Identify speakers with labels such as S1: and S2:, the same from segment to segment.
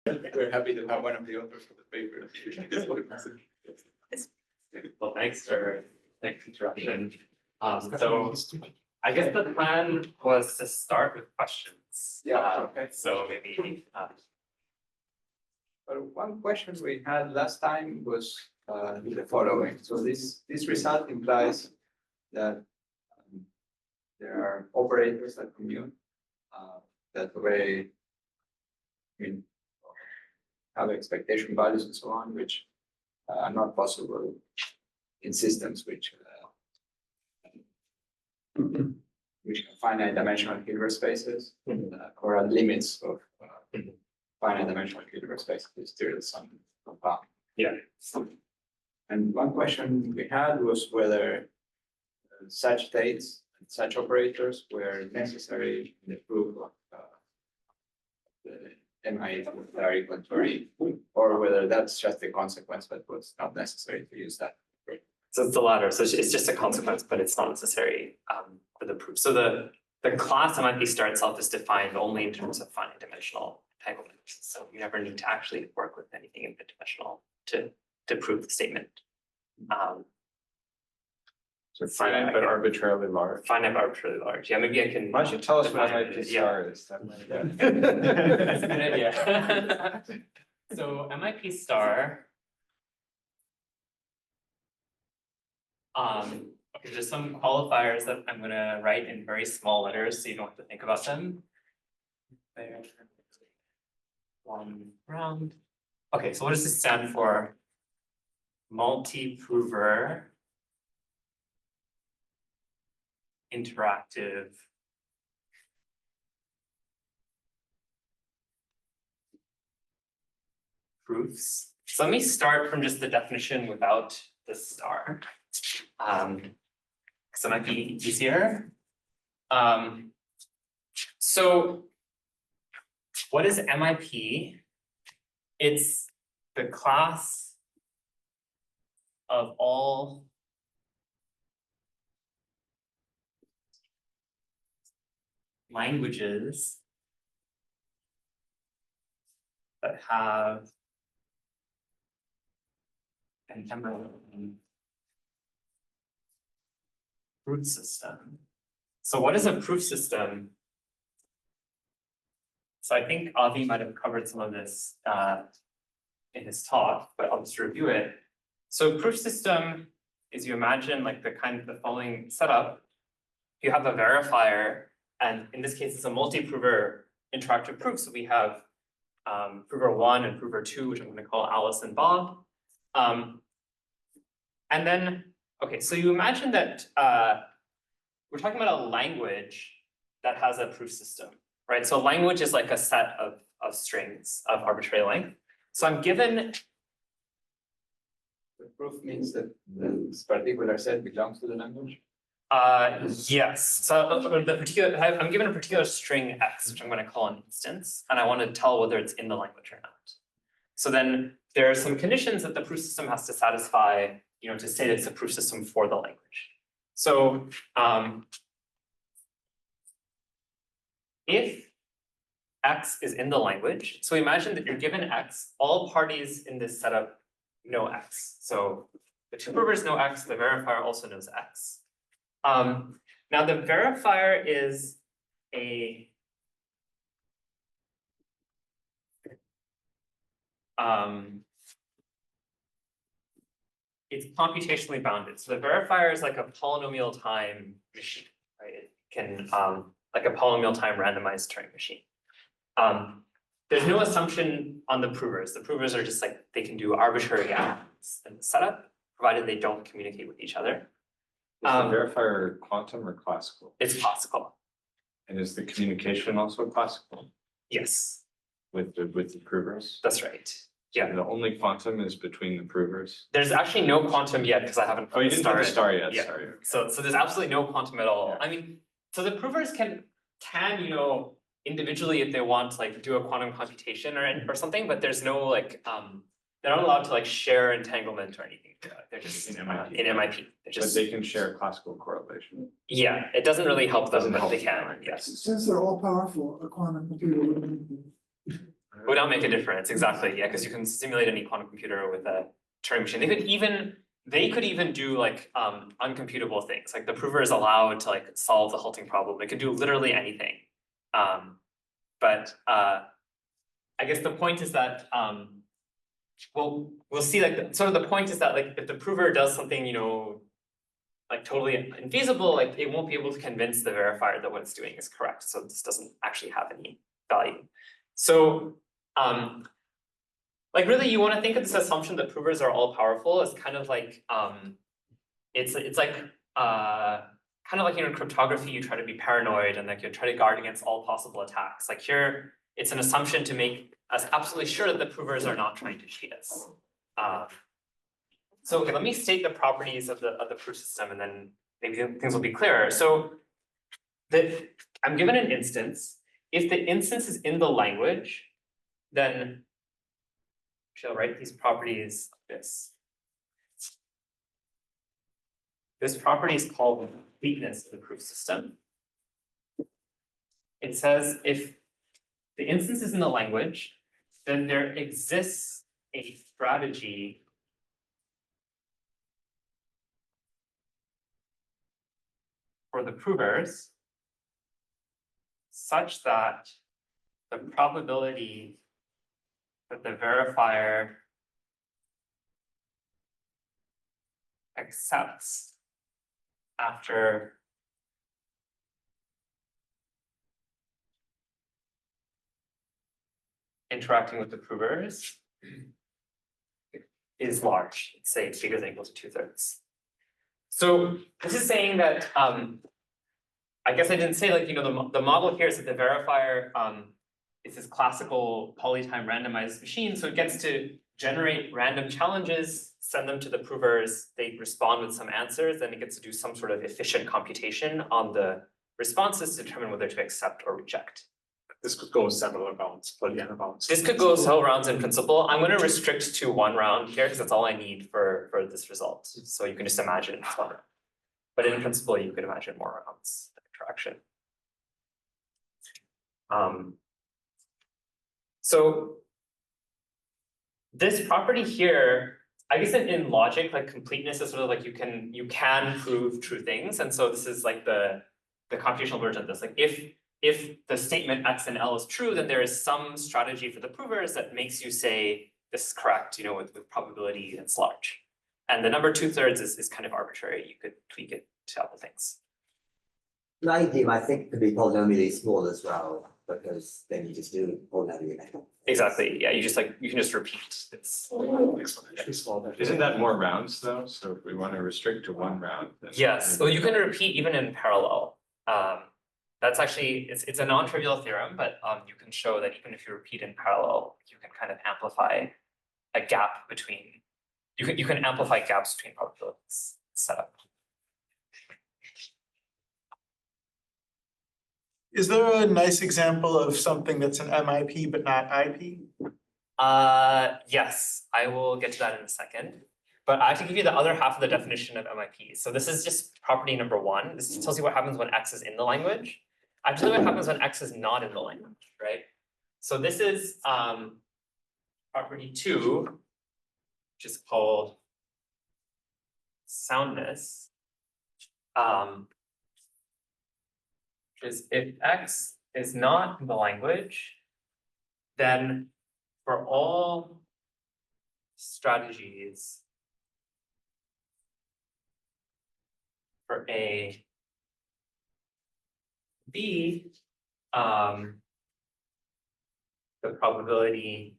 S1: We're happy to have one of the authors of the paper.
S2: Well, thanks for the introduction. So I guess the plan was to start with questions.
S1: Yeah, okay.
S2: So maybe,
S1: One question we had last time was the following. So this result implies that there are operators that commute that way. Have expectation values and so on, which are not possible in systems which have finite dimensional Hilbert spaces or are limits of finite dimensional Hilbert spaces. Tsirelson compound.
S2: yeah.
S1: And one question we had was whether such states and such operators were necessary in the proof of the MIP RE equal to RE, or whether that's just a consequence, but was not necessary to use that.
S2: So it's the latter. So it's just a consequence, but it's not necessary for the proof. So the class MIP star itself is defined only in terms of finite dimensional entanglement. So you never need to actually work with anything infinite dimensional to prove the statement.
S3: So finite but arbitrarily large.
S2: Finite but arbitrarily large. Yeah, maybe I can.
S3: Why don't you tell us what
S2: define
S3: MIP
S2: it,
S3: star is? That might-
S2: That's a good idea. So MIP star. Okay, there's some qualifiers that I'm gonna write in very small letters, so you don't have to think about them. There. One round. Okay, so what does this stand for? Multi-prover interactive proofs. So let me start from just the definition without the star. Because it might be easier. So what is MIP? It's the class of all languages that have an MIP proof system. So what is a proof system? So I think Avi might have covered some of this in his talk, but I'll just review it. So proof system is, you imagine like the following setup. You have a verifier, and in this case, it's a multi-prover interactive proof. So we have prover 1 and prover 2, which I'm going to call Alice and Bob. And then, okay, so you imagine that we're talking about a language that has a proof system, right? So language is like a set of strings of arbitrary length. So I'm given.
S1: The proof means that this particular set belongs to the language.
S2: Yes. So I'm given a particular string X, which I'm going to call an instance, and I want to tell whether it's in the language or not. So then there are some conditions that the proof system has to satisfy, to say that it's a proof system for the language. So if X is in the language, so imagine that you're given X, all parties in this setup know X. So the two provers know X, the verifier also knows X. Now the verifier is it's computationally bounded. So the verifier is like a polynomial time machine, right? It can like a polynomial time randomized Turing machine. There's no assumption on the provers. The provers are just like, they can do arbitrary actions in the setup, provided they don't communicate with each other.
S3: Is the verifier quantum or classical?
S2: It's classical.
S3: And is the communication also classical
S2: Yes,
S3: with the provers?
S2: that's right. Yeah.
S3: And the only quantum is between the provers?
S2: There's actually no quantum yet because I haven't.
S3: Oh, you didn't put the star yet,
S2: Yeah.
S3: sorry.
S2: So there's absolutely no quantum at all.
S3: Yeah.
S2: I mean, so the provers can individually, if they want, like do a quantum computation or something, but there's no like they're not allowed to like share entanglement or anything. They're just
S3: In MIP.
S2: in MIP. They're
S3: But
S2: just
S3: they can share classical correlation.
S2: yeah. It doesn't really help them,
S3: Doesn't
S2: but
S3: help
S2: they
S3: them,
S2: can.
S3: right.
S2: Yes.
S4: Since they're all powerful, a quantum computer wouldn't be.
S2: Would not make a difference, exactly, yeah, because you can simulate any quantum computer with a Turing machine. They could even do like uncomputable things, like the prover is allowed to like solve the halting problem. It could do literally anything. But I guess the point is that well, we'll see like sort of the point is that like if the prover does something, you know, like totally infeasible, like it won't be able to convince the verifier that what it's doing is correct. So this doesn't actually have any value. So like really you want to think of this assumption that provers are all powerful as kind of like it's like kind of like, you know, in cryptography you try to be paranoid and like you try to guard against all possible attacks. Like here it's an assumption to make us absolutely sure that the provers are not trying to cheat us. So okay, let me state the properties of the proof system and then maybe things will be clearer. So I'm given an instance. If the instance is in the language, then shall write these properties like this. This property is called completeness of the proof system. It says if the instance is in the language, then there exists a strategy for the provers such that the probability that the verifier accepts after interacting with the provers is large, let's say it's bigger than or equal to 2/3. So this is saying that I guess I didn't say, like, you know, the model here is that the verifier is this classical polytime randomized machine, so it gets to generate random challenges, send them to the provers, they respond with some answers, then it gets to do some sort of efficient computation on the responses to determine whether to accept or reject.
S4: This could go several rounds, Boolean rounds.
S2: This could go several rounds in principle. I'm going to restrict to one round here because that's all I need for this result. So you can just imagine it's one round. But in principle, you could imagine more rounds of interaction. So this property here, I guess in logic, like completeness is sort of like you can prove true things. And so this is like the computational version of this. Like if the statement X and L is true, then there is some strategy for the provers that makes you say this is correct, you know, with probability that's large. And the number 2/3 is kind of arbitrary. You could tweak it to other things.
S5: 90, I think, could be polynomially small as well, because then you just do polynomial.
S2: Exactly. Yeah, you can just repeat. It's
S4: Exponentially small.
S3: Isn't that more rounds though? So if we want to restrict to one round. then
S2: yes. Well, you can repeat even in parallel. That's actually it's a non-trivial theorem, but you can show that even if you repeat in parallel, you can kind of amplify a gap between. You can amplify gaps between probabilities setup.
S6: Is there a nice example of something that's an MIP but not IP?
S2: Yes, I will get to that in a second. But I have to give you the other half of the definition of MIP. So this is just property number 1. This tells you what happens when X is in the language. I have to tell you what happens when X is not in the language, right? So this is property 2, which is called soundness. Which is if X is not in the language, then for all strategies for A, B, the probability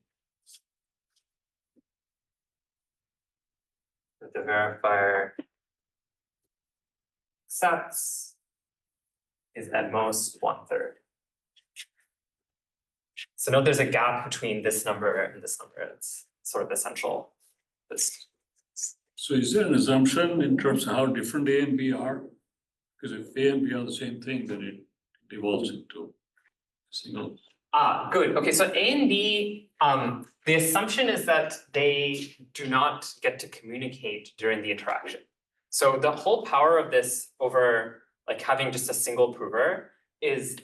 S2: that the verifier accepts is at most 1/3. So note there's a gap between this number and this number. It's sort of essential.
S7: So is there an assumption in terms of how different A and B are? Because if A and B are the same thing, then it evolves into a single.
S2: Good. Okay, so A and B, the assumption is that they do not get to communicate during the interaction. So the whole power of this over like having just a single prover is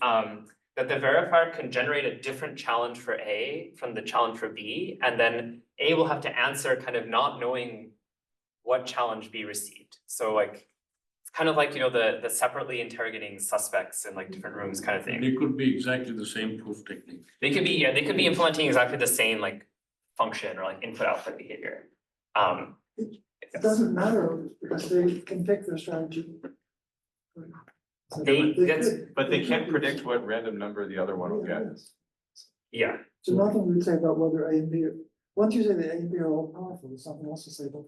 S2: that the verifier can generate a different challenge for A from the challenge for B, and then A will have to answer kind of not knowing what challenge B received. So like, it's kind of like, you know, the separately interrogating suspects in like different rooms kind of thing.
S7: They could be exactly the same proof technique.
S2: They could be, yeah, they could be implementing exactly the same like function or like input-output behavior.
S8: It doesn't matter because they can pick their strategy. So could.
S3: But they can't predict what random number the other one will get.
S2: Yeah,
S8: So nothing we say about whether A and B, once you say that A and B are all powerful, there's something else to say about.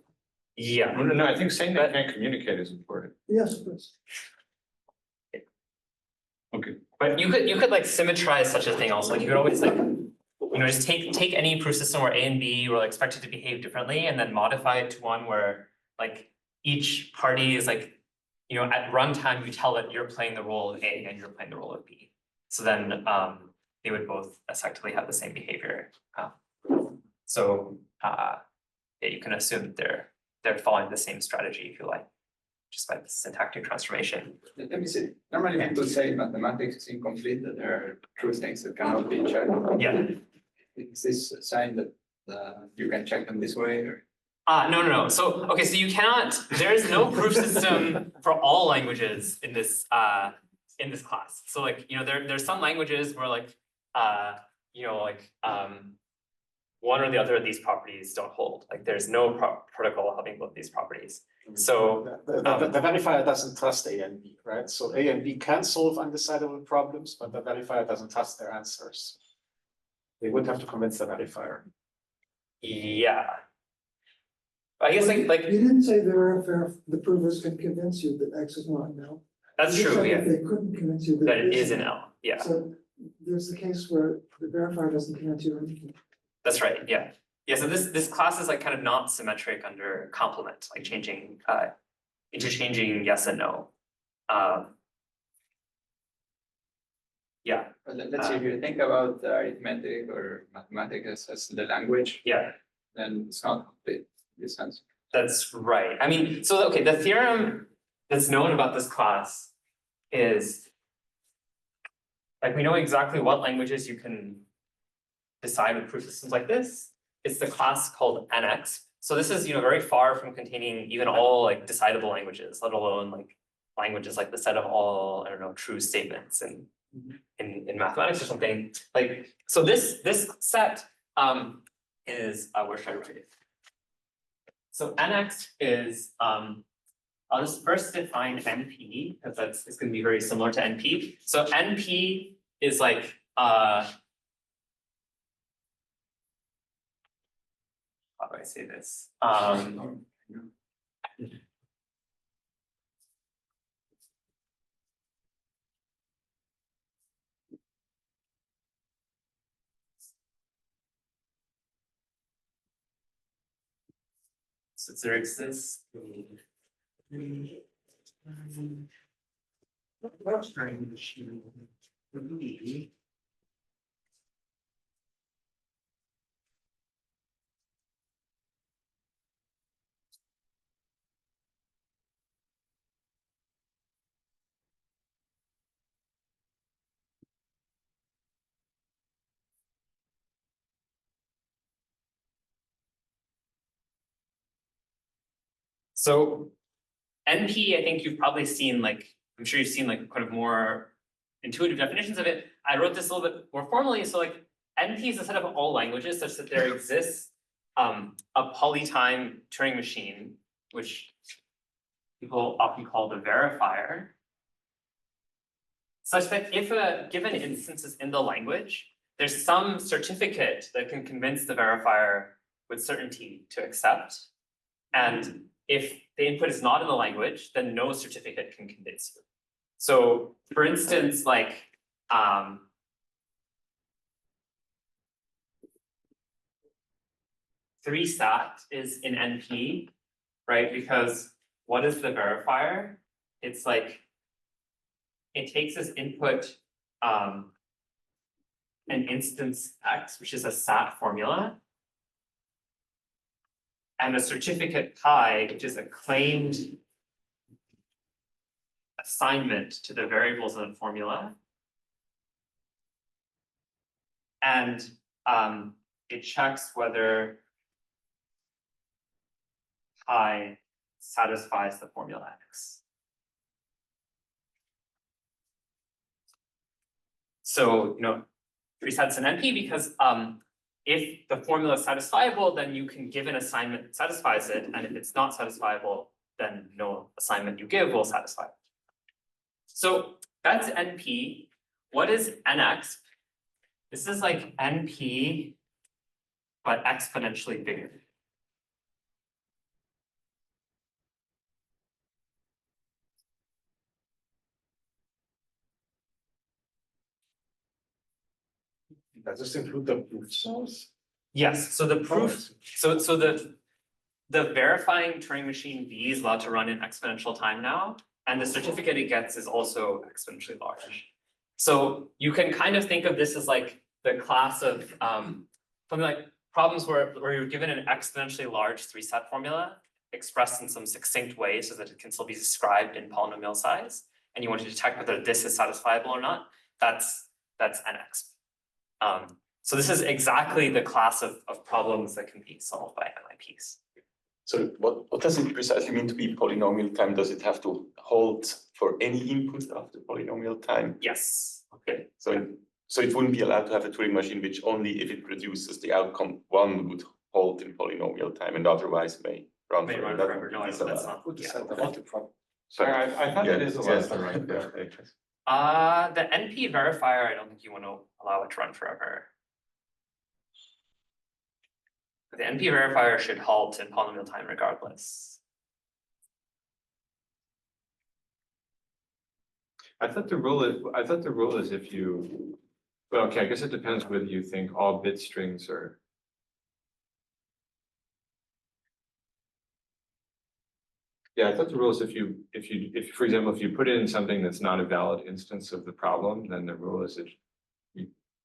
S2: yeah.
S3: No, I think saying they can't communicate is important.
S8: Yes, of course.
S7: Okay,
S2: But you could like symmetrize such a thing also, like you could always like, you know, just take any proof system where A and B were expected to behave differently and then modify it to one where like each party is like, you know, at runtime you tell it you're playing the role of A and you're playing the role of B. So then they would both effectively have the same behavior. Yeah, you can assume that they're following the same strategy if you like, just by the syntactic transformation.
S1: Let me see. Normally people say mathematics is incomplete, that there are true things that cannot be checked.
S2: Yeah.
S1: Is this a sign that you can check them this way or?
S2: No. So, okay, so you cannot, there is no proof system for all languages in this class. So like, you know, there's some languages where like, you know, like, one or the other of these properties don't hold. Like there's no protocol having both these properties. So
S4: The verifier doesn't trust A and B, right? So A and B can solve undecidable problems, but the verifier doesn't trust their answers. They would have to convince the verifier.
S2: yeah. I guess like
S8: You didn't say the provers can convince you that X is not an L.
S2: that's
S8: You just
S2: true,
S8: said
S2: yeah,
S8: that they couldn't convince you
S2: that it is an L, yeah,
S8: So there's the case where the verifier doesn't convince you of anything.
S2: that's right, yeah. Yeah, so this class is like kind of not symmetric under complement, like changing, interchanging yes and no. Yeah,
S1: But let's see, if you think about arithmetic or mathematics as the language,
S2: yeah.
S1: then it's not complete in this sense.
S2: That's right. I mean, so okay, the theorem that's known about this class is like we know exactly what languages you can decide with proof systems like this. It's the class called NEXP. So this is, you know, very far from containing even all like decidable languages, let alone like languages like the set of all, I don't know, true statements in mathematics or something. Like, so this set is where should I write it? So NX is I'll just first define NP because it's going to be very similar to NP. So NP is like how do I say this? So there exists so NP, I think you've probably seen like, I'm sure you've seen like kind of more intuitive definitions of it. I wrote this a little bit more formally. So like NP is a set of all languages such that there exists a polytime Turing machine, which people often call the verifier, such that if a given instance is in the language, there's some certificate that can convince the verifier with certainty to accept. And if the input is not in the language, then no certificate can convince you. So for instance, like, 3sat is in NP, right? Because what is the verifier? It's like, it takes as input an instance X, which is a SAT formula, and a certificate chi, which is a claimed assignment to the variables of the formula. and it checks whether I satisfies the formula X. So, 3 sets in NP because if the formula is satisfiable, then you can give an assignment that satisfies it, and if it's not satisfiable, then no assignment you give will satisfy it. So that's NP. What is NX? This is like NP, but exponentially bigger.
S4: Does this include the proof source?
S2: Yes, so the proof, so the verifying Turing machine V is allowed to run in exponential time now, and the certificate it gets is also exponentially large. So you can kind of think of this as like the class of something like problems where you're given an exponentially large 3-set formula expressed in some succinct way so that it can still be described in polynomial size, and you want to detect whether this is satisfiable or not. That's NX. So this is exactly the class of problems that can be solved by MIPs.
S9: So what does it precisely mean to be polynomial time? Does it have to hold for any input after polynomial time?
S2: Yes.
S9: Okay, so it wouldn't be allowed to have a Turing machine which only if it produces the outcome 1 would hold in polynomial time and otherwise may run
S2: May run
S9: forever.
S2: forever. No,
S9: It's
S2: that's
S9: allowed.
S2: not. Yeah.
S3: Sorry, I thought that is the last
S9: Yeah.
S3: one.
S2: The NP verifier, I don't think you want to allow it to run forever. The NP verifier should halt in polynomial time regardless.
S3: I thought the rule is if you, well, okay, I guess it depends whether you think all bit strings are. Yeah, I thought the rule is if for example, if you put in something that's not a valid instance of the problem, then the rule is it's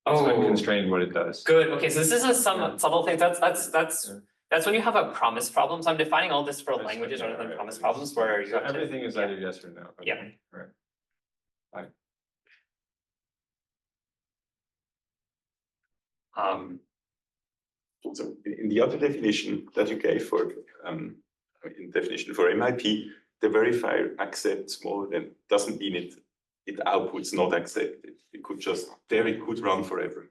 S3: unconstrained what it does.
S2: Good. Okay, so this is a subtle thing. That's when you have a promise problem. So I'm defining all this for
S3: That's
S2: languages
S3: okay,
S2: rather than
S3: right.
S2: promise problems where you
S3: So
S2: have to.
S3: everything is either yes or no. Okay,
S2: Yeah.
S3: Right.
S9: So in the other definition that you gave for in definition for MIP, the verifier accepts more than doesn't mean it outputs not accepted. It could run forever.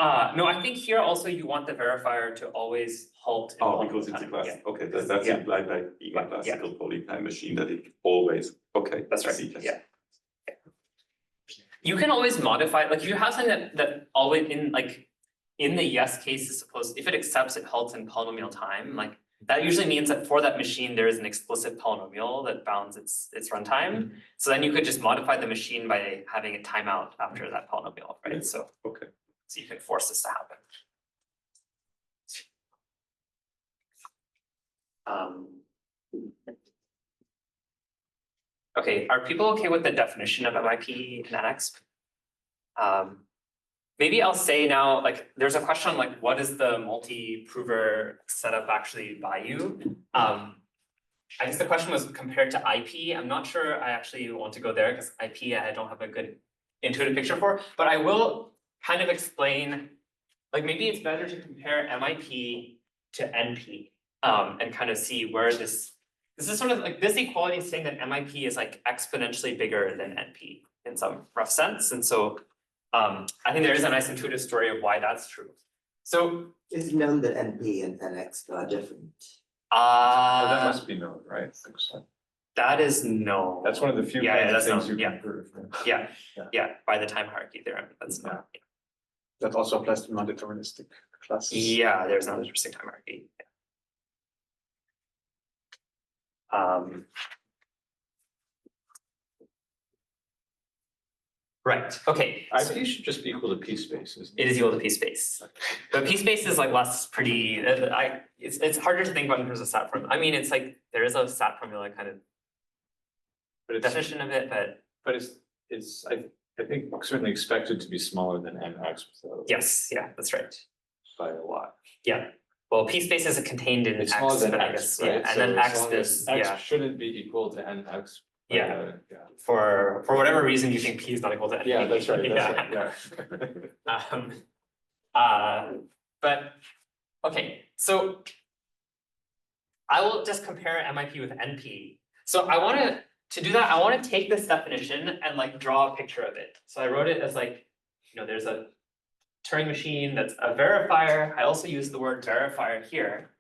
S2: No, I think here also you want the verifier to always halt. in
S9: Oh,
S2: polynomial
S9: because it's a
S2: time.
S9: class.
S2: Yeah.
S9: Okay, that's
S2: Yeah.
S9: implied by being a
S2: Right, yeah.
S9: classical polytime machine that it always. Okay,
S2: That's
S9: I
S2: right.
S9: see, yes.
S2: Yeah. You can always modify, like if you have something that always in the yes case is supposed, if it accepts it halts in polynomial time, like that usually means that for that machine, there is an explicit polynomial that bounds its runtime. So then you could just modify the machine by having it time out after that polynomial, right? So
S9: Okay.
S2: so you can force this to happen. Okay, are people okay with the definition of MIP and NX? Maybe I'll say now, like, there's a question on like, what does the multi-prover setup actually buy you? I guess the question was compared to IP. I'm not sure I actually want to go there because IP I don't have a good intuitive picture for, but I will kind of explain, like maybe it's better to compare MIP to NP and kind of see where this is sort of like this equality is saying that MIP is like exponentially bigger than NP in some rough sense. And so I think there is a nice intuitive story of why that's true. So
S5: It's known that NP and NX are different.
S3: Oh, that must be known, right? I think so.
S2: that is no.
S3: That's one of the few
S2: Yeah,
S3: kinds of
S2: that's
S3: things
S2: known,
S3: you
S2: yeah.
S3: can prove. Right?
S2: Yeah,
S3: Yeah.
S2: yeah, by the time hierarchy theorem, that's
S3: Yeah.
S2: not.
S4: That also applies to non-deterministic classes.
S2: Yeah, there's not interesting time hierarchy. Right, okay. so
S3: IP should just be equal to P space, isn't
S2: It is equal to P space. But P space is like less pretty, it's harder to think about in terms of SAT formula. I mean, it's like, there is a SAT formula kind of
S3: But it's,
S2: definition of it, but
S3: it's, I think certainly expected to be smaller than NX. So
S2: yes, yeah, that's right.
S3: by a lot.
S2: Yeah, well, P space is contained in
S3: It's
S2: X,
S3: smaller than
S2: but I
S3: X,
S2: guess,
S3: right?
S2: yeah, and
S3: So
S2: then
S3: as
S2: X
S3: long as
S2: is,
S3: X
S2: yeah,
S3: shouldn't be equal to NX,
S2: Yeah.
S3: Yeah.
S2: For whatever reason you think P is not equal to NP.
S3: Yeah, that's right,
S2: Yeah. But, okay, so I will just compare MIP with NP. So to do that, I want to take this definition and like draw a picture of it. So I wrote it as like, there's a Turing machine that's a verifier. I also use the word verifier here.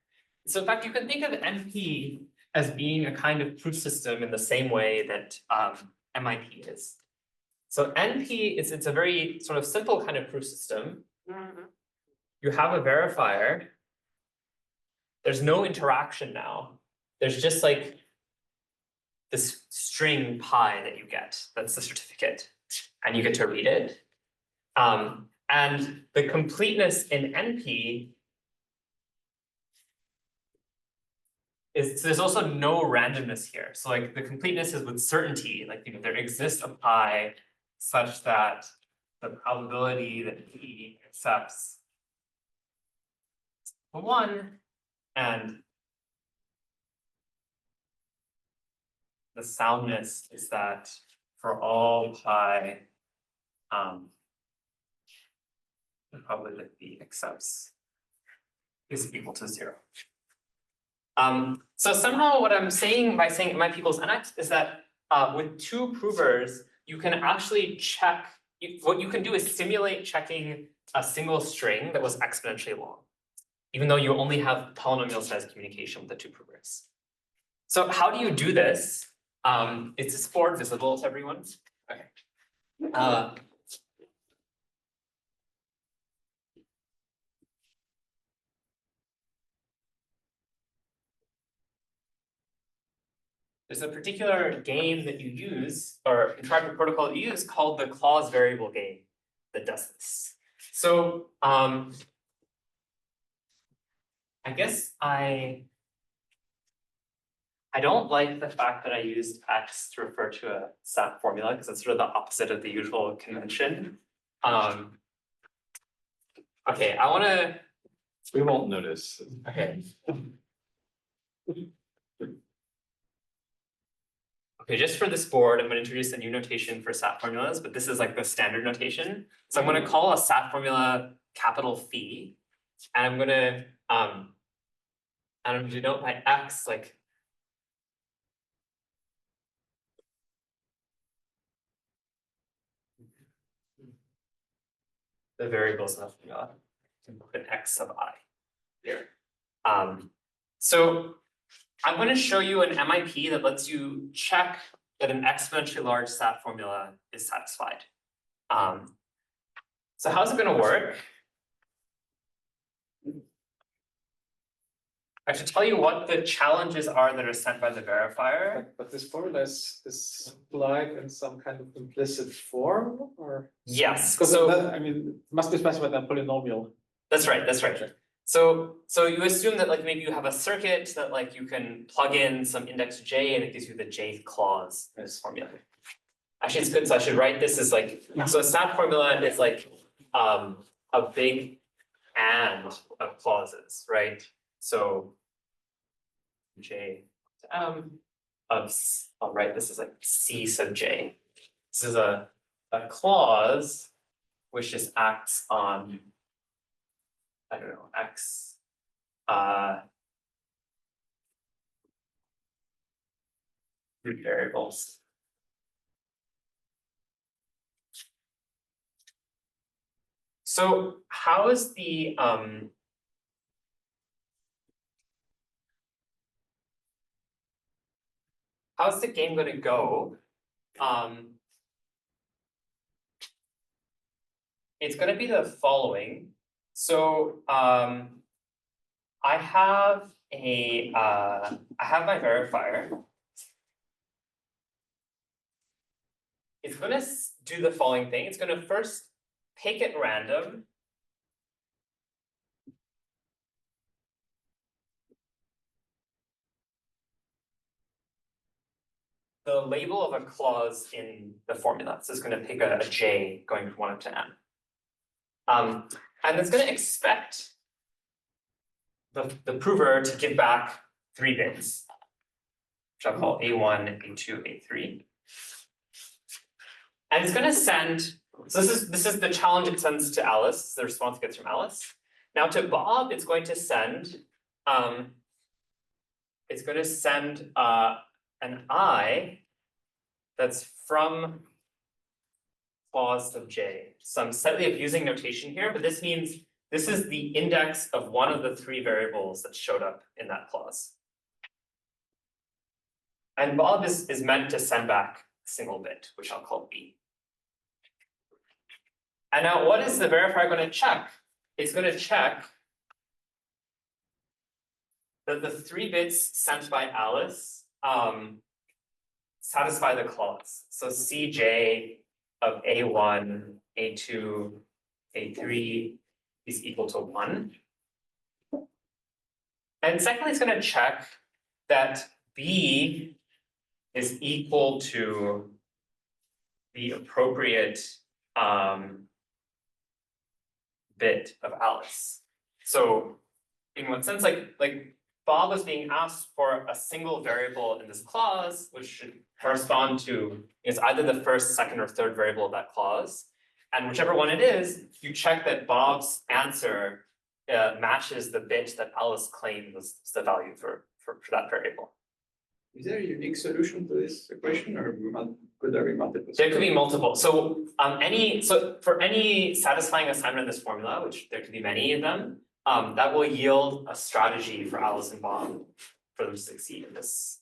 S2: So in fact, you can think of NP as being a kind of proof system in the same way that MIP is. So NP it's a very sort of simple kind of proof system. You have a verifier. There's no interaction now. There's just like this string pi that you get. That's the certificate, and you get to read it. And the completeness in NP is, so there's also no randomness here. So like the completeness is with certainty, like there exists a pi such that the probability that P accepts 1 and the soundness is that for all pi the probability that P accepts is equal to 0. So somehow what I'm saying by saying MIP equals NX is that with two provers, you can actually check, what you can do is simulate checking a single string that was exponentially long, even though you only have polynomial size communication with the two provers. So how do you do this? Is this board visible to everyone? Okay. There's a particular game that you use, or interactive protocol that you use called the clause variable game that does this. So I guess I don't like the fact that I used X to refer to a SAT formula because it's sort of the opposite of the usual convention. Okay,
S3: We won't notice.
S2: Okay. Okay, just for this board, I'm going to introduce a new notation for SAT formulas, but this is like the standard notation. So I'm going to call a SAT formula capital phi, and I'm going to denote by X like the variables of the formula. And put an X sub I here. So I'm going to show you an MIP that lets you check that an exponentially large SAT formula is satisfied. So how's it going to work? I should tell you what the challenges are that are sent by the verifier.
S4: But this formula is applied in some kind of implicit form, or?
S2: Yes.
S4: Because
S2: So
S4: I mean, it must be specified in polynomial.
S2: that's right. That's right. So you assume that like maybe you have a circuit that like you can plug in some index j and it gives you the jth clause in this formula. Actually, it's good. So I should write this as like, so a SAT formula is like a big and of clauses, right? So j to m of, I'll write this as like c sub j. This is a clause which just acts on, I don't know, x root variables. So how is the how's the game going to go? It's going to be the following. So I have my verifier. It's going to do the following thing. It's going to first pick at random the label of a clause in the formula. So it's going to pick a j going from 1 up to n. And it's going to expect the prover to give back 3 bits. which I'll call A1, A2, A3. And it's gonna send, so this is the challenge it sends to Alice, the response it gets from Alice. Now to Bob, it's going to send an I that's from clause of J. So I'm slightly abusing notation here, but this means this is the index of one of the three variables that showed up in that clause. And Bob is meant to send back a single bit, which I'll call B. And now what is the verifier going to check? It's going to check that the 3 bits sent by Alice satisfy the clause. So Cj of A1, A2, A3 is equal to 1. And secondly, it's going to check that B is equal to the appropriate bit of Alice. So in what sense, like Bob was being asked for a single variable in this clause, which should correspond to is either the first, second, or third variable of that clause. And whichever one it is, you check that Bob's answer matches the bit that Alice claimed was the value for that variable.
S1: Is there a unique solution to this equation, or could there be multiple?
S2: There could be multiple. So for any satisfying assignment in this formula, which there could be many of them, that will yield a strategy for Alice and Bob for them to succeed in this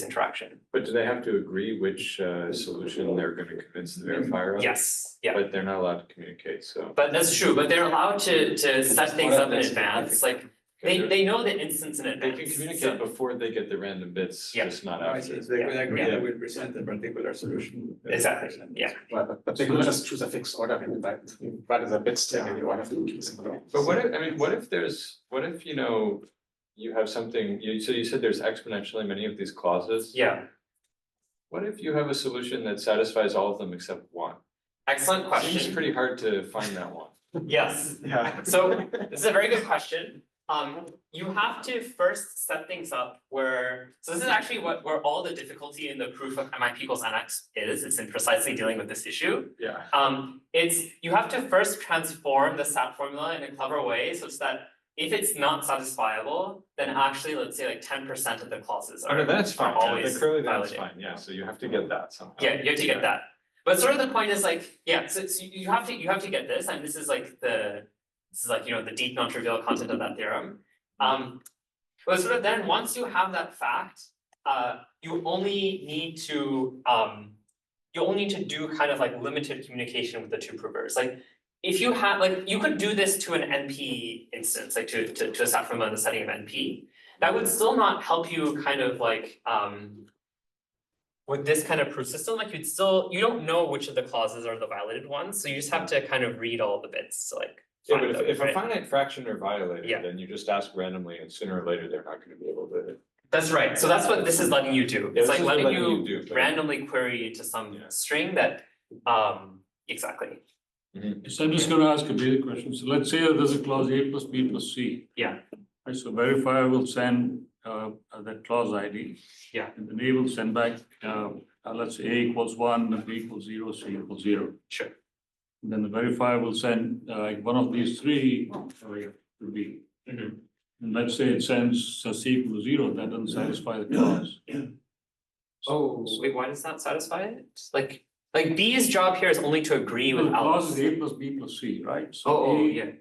S2: interaction.
S3: But do they have to agree which solution they're going to convince the verifier of?
S2: Yes, yeah.
S3: But they're not allowed to communicate, so.
S2: But that's true, but they're allowed to set things up in advance, like they know the instance in
S3: They
S2: advance.
S3: can communicate before they get the random bits,
S2: Yeah.
S3: just not
S1: No, I see.
S3: after.
S1: So they could agree
S2: Yeah.
S1: that we'll present a particular solution.
S2: Exactly, yeah.
S4: But they could just choose a fixed order in that, rather than bit string and you want to keep some.
S3: But what if, you know, you have something, so you said there's exponentially many of these clauses?
S2: Yeah,
S3: What if you have a solution that satisfies all of them except one?
S2: excellent
S3: Seems
S2: question.
S3: pretty hard to find that one.
S2: Yes,
S4: Yeah.
S2: so this is a very good question. You have to first set things up where, so this is actually where all the difficulty in the proof of MIP equals NX is. It's in precisely dealing with this issue.
S3: Yeah.
S2: You have to first transform the SAT formula in a clever way such that if it's not satisfiable, then actually, let's say like 10% of the clauses
S3: Oh, no, that's fine.
S2: are always
S3: Clearly that's
S2: validated.
S3: fine, yeah, so you have to get that somehow.
S2: Yeah, you have to get that. But sort of the point is like, yeah, so you have to get this, and this is like, you know, the deep non-trivial content of that theorem. But sort of then once you have that fact, you only need to do kind of like limited communication with the two provers. Like if you had, like, you could do this to an NP instance, like to a SAT formula in the setting of NP. That would still not help you kind of like with this kind of proof system, like you don't know which of the clauses are the violated ones, so you just have to kind of read all the bits, like.
S3: Yeah, but
S2: find
S3: if
S2: them,
S3: a
S2: right?
S3: finite fraction are violated,
S2: Yeah.
S3: then you just ask randomly and sooner or later they're not gonna be able to.
S2: That's right, so that's what this is letting you do,
S3: Yeah,
S2: it's
S3: this
S2: like
S3: is
S2: letting
S3: letting
S2: you
S3: you do, but-
S2: randomly query to some
S3: Yeah.
S2: string that, exactly,
S7: So I'm just gonna ask a basic question. So let's say there's a clause A plus B plus C.
S2: Yeah.
S7: Right, so verifier will send that clause ID.
S2: Yeah.
S7: And then A will send back, let's say A equals 1, and B equals 0, C equals 0.
S2: sure,
S7: And then the verifier will send one of these three to B.
S2: Mhm.
S7: And let's say it sends C equals 0, that doesn't satisfy the clause.
S2: oh, wait, why does that satisfy it? Like B's job here is only to agree with
S7: The clause
S2: Alice.
S7: is A plus B plus C, right? So
S2: Oh,
S7: A-
S2: yeah,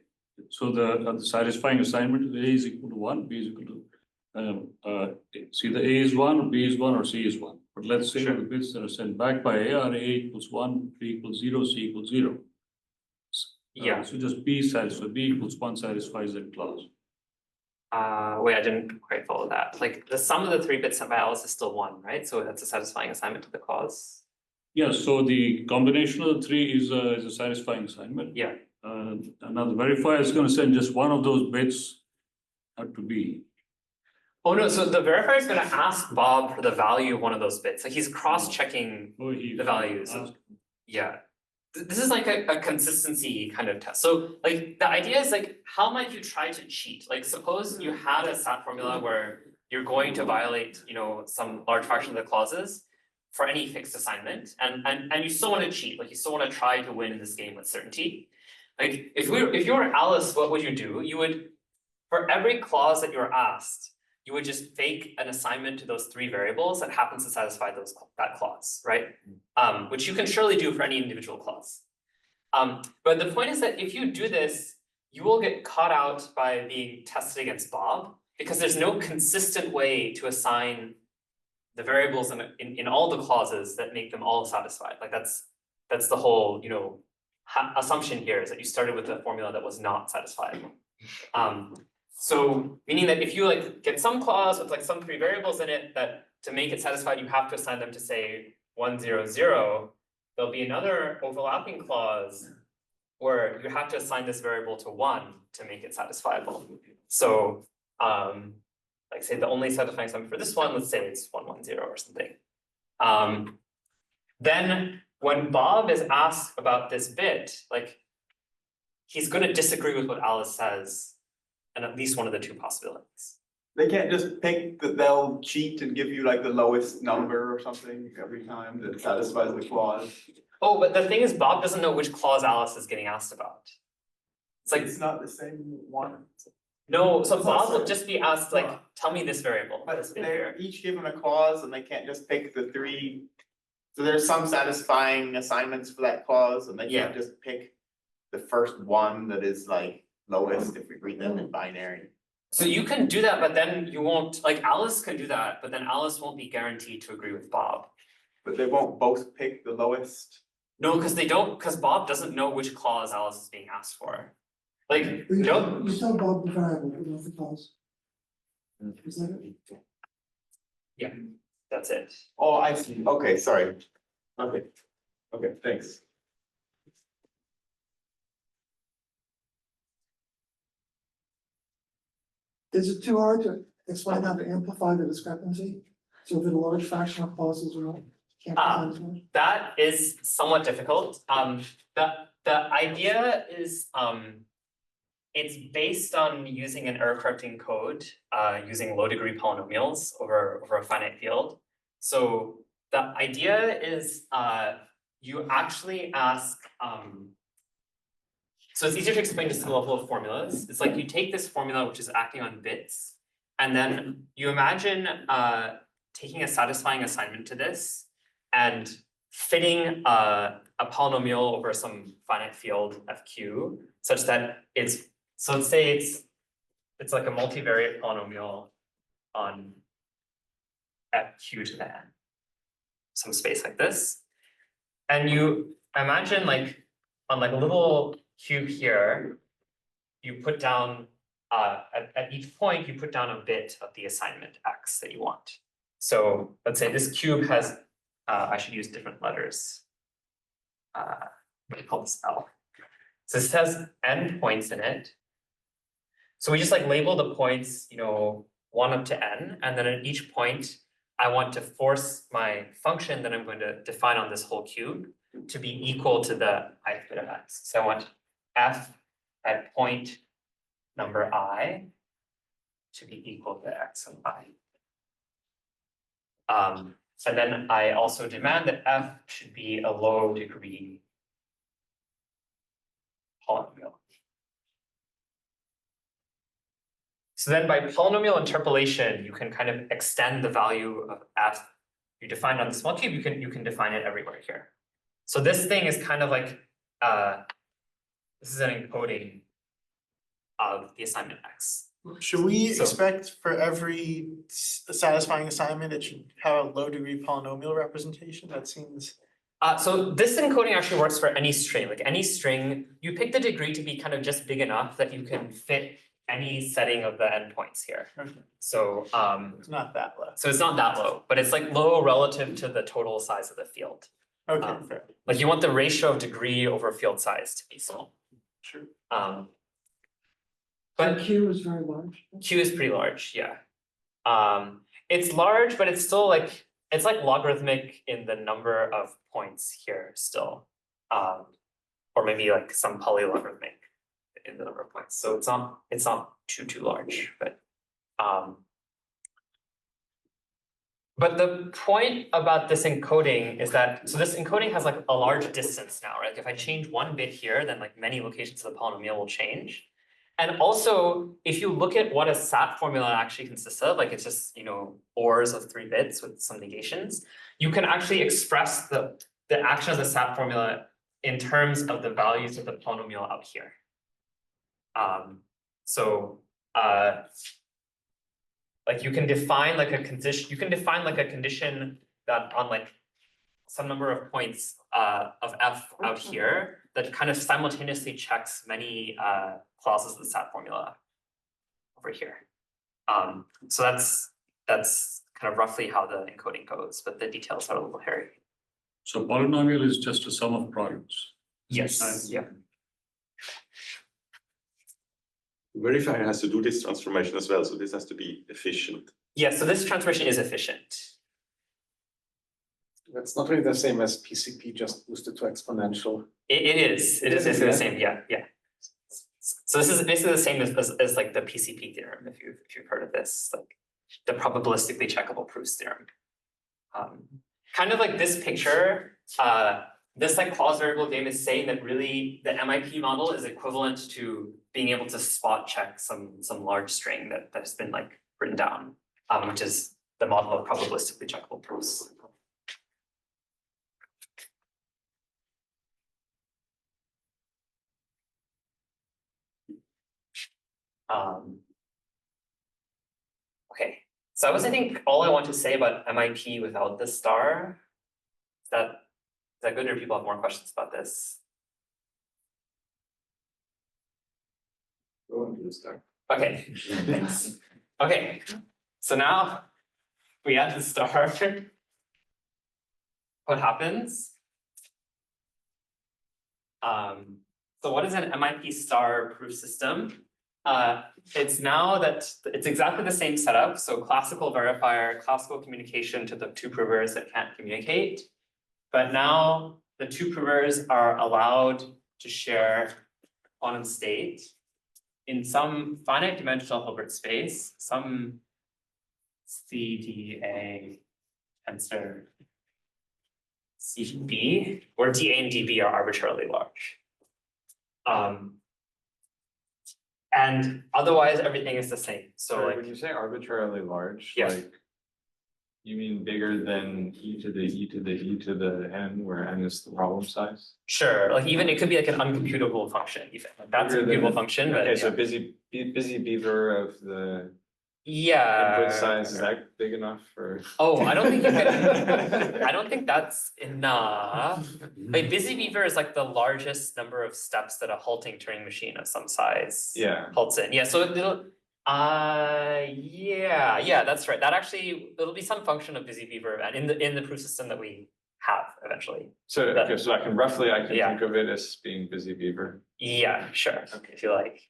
S7: So the satisfying assignment is A is equal to 1, B is equal to, it's either A is 1, B is 1, or C is 1. But let's say
S2: Sure.
S7: the bits that are sent back by A are A equals 1, B equals 0, C equals 0.
S2: yeah,
S7: So just B satisfies, B equals 1 satisfies that clause.
S2: wait, I didn't quite follow that, like the sum of the 3 bits sent by Alice is still 1, right? So that's a satisfying assignment to the clause.
S7: Yeah, so the combination of the three is a satisfying assignment.
S2: Yeah.
S7: Now the verifier is gonna send just one of those bits to B.
S2: Oh no, so the verifier is gonna ask Bob for the value of one of those bits, like he's cross-checking,
S7: Oh, he-
S2: The values.
S7: asked-
S2: yeah. This is like a consistency kind of test, so like the idea is like, how might you try to cheat? Like suppose you had a SAT formula where you're going to violate, some large fraction of the clauses for any fixed assignment, and you still want to cheat, like you still want to try to win this game with certainty. Like if you were Alice, what would you do? You would, for every clause that you're asked, you would just fake an assignment to those 3 variables that happens to satisfy that clause, right? Which you can surely do for any individual clause. But the point is that if you do this, you will get caught out by being tested against Bob, because there's no consistent way to assign the variables in all the clauses that make them all satisfied. Like that's the whole, assumption here, is that you started with a formula that was not satisfied. So meaning that if you like get some clause with like some 3 variables in it that to make it satisfied, you have to assign them to say 1, 0, 0, there'll be another overlapping clause where you have to assign this variable to 1 to make it satisfiable. So like say the only satisfying sum for this one, let's say it's 1, 1, 0 or something. Then when Bob is asked about this bit, like he's going to disagree with what Alice says in at least one of the 2 possibilities.
S10: They can't just pick they'll cheat and give you like the lowest number or something every time that satisfies the clause.
S2: Oh, but the thing is, Bob doesn't know which clause Alice is getting asked about. It's like,
S10: It's not the same one.
S2: no, so Bob will just be asked like, tell me this variable.
S10: But they're each given a clause and they can't just pick the 3. So there's some satisfying assignments for that clause and they can't just pick the first one that is like lowest if we read them in binary.
S2: So you can do that, but then you won't, like Alice can do that, but then Alice won't be guaranteed to agree with Bob.
S10: But they won't both pick the lowest.
S2: No, because Bob doesn't know which clause Alice is being asked for. Like,
S8: You
S2: no,
S8: you tell Bob the variable, but not the clause. Is that it?
S2: that's it.
S10: Oh, I see. Okay, sorry. Okay. Okay, thanks.
S8: Is it too hard to explain how to amplify the discrepancy? So that a large fraction of clauses are can't be satisfied?
S2: That is somewhat difficult. The idea is, it's based on using an error correcting code, using low degree polynomials over a finite field. So the idea is, you actually ask, so it's easier to explain just the level of formulas. It's like you take this formula, which is acting on bits, and then you imagine taking a satisfying assignment to this and fitting a polynomial over some finite field FQ such that so let's say it's like a multivariate polynomial on FQ to the n, some space like this. And you imagine like on like a little cube here, you put down at each point, you put down a bit of the assignment x that you want. So let's say this cube has, I should use different letters. What do you call this L? So this has n points in it. So we just like label the points, 1 up to n, and then at each point, I want to force my function that I'm going to define on this whole cube to be equal to the ith bit of x. So I want f at point number I to be equal to x of I. And then I also demand that f should be a low degree polynomial. So then by polynomial interpolation, you can kind of extend the value of f you defined on the small cube, you can define it everywhere here. So this thing is kind of like, this is an encoding of the assignment x.
S6: Should we
S2: So-
S6: expect for every satisfying assignment, it should have a low degree polynomial representation? That seems.
S2: So this encoding actually works for any string, like any string, you pick the degree to be kind of just big enough that you can fit any setting of the endpoints here.
S6: Okay.
S2: So,
S6: It's not that low.
S2: so it's not that low, but it's like low relative to the total size of the field.
S6: Okay, fair.
S2: Like you want the ratio of degree over field size to be small.
S6: Sure.
S2: But
S8: Q is very large.
S2: Q is pretty large, yeah. It's large, but it's still like, it's like logarithmic in the number of points here still. Or maybe like some polylogarithmic in the number of points. So it's not too large, but But the point about this encoding is that, so this encoding has like a large distance now, right? If I change one bit here, then like many locations of the polynomial will change. And also, if you look at what a SAT formula actually consists of, like it's just, you know, ors of 3 bits with some negations, you can actually express the action of the SAT formula in terms of the values of the polynomial out here. Like you can define like a condition, that on like some number of points of f out here that kind of simultaneously checks many clauses of the SAT formula over here. So that's kind of roughly how the encoding goes, but the details are a little hairy.
S7: So polynomial is just a sum of products.
S2: Yes, yeah.
S9: Verifier has to do this transformation as well, so this has to be efficient.
S2: Yeah, so this transformation is efficient.
S4: That's not really the same as PCP, just boosted to exponential.
S2: It is basically the same, yeah. So this is basically the same as like the PCP theorem, if you've heard of this, like the probabilistically checkable proofs theorem. Kind of like this picture, this like clause variable game is saying that really the MIP model is equivalent to being able to spot check some large string that has been like written down, which is the model of probabilistically checkable proofs. Okay, so I think all I want to say about MIP without the star. Is that good, or do people have more questions about this?
S1: Go on to the start.
S2: Okay, thanks. Okay, so now we add the star. What happens? So what is an MIP star proof system? It's now that it's exactly the same setup. So classical verifier, classical communication to the two provers that can't communicate. But now the two provers are allowed to share quantum state in some finite dimensional Hilbert space, some CDA tensor CB, where DA and DB are arbitrarily large. And otherwise everything is the same. So
S3: Sorry,
S2: like,
S3: when you say arbitrarily large,
S2: Yeah.
S3: like, you mean bigger than e to the n, where n is the problem size?
S2: sure, like even it could be like an uncomputable function, even that's a
S3: Bigger than-
S2: computable function, but
S3: Okay, so
S2: yeah.
S3: busy beaver of the
S2: Yeah.
S3: input size, is that big enough for?
S2: Oh, I don't think you can, I don't think that's enough. Like Busy Beaver is like the largest number of steps that a halting Turing machine of some size
S3: Yeah.
S2: halts in. Yeah, so it'll, yeah, that's right. That actually, it'll be some function of Busy Beaver event in the proof system that we have eventually.
S3: So, okay, so I can
S2: Yeah.
S3: think of it as being busy beaver.
S2: Yeah, sure,
S3: Okay.
S2: if you like.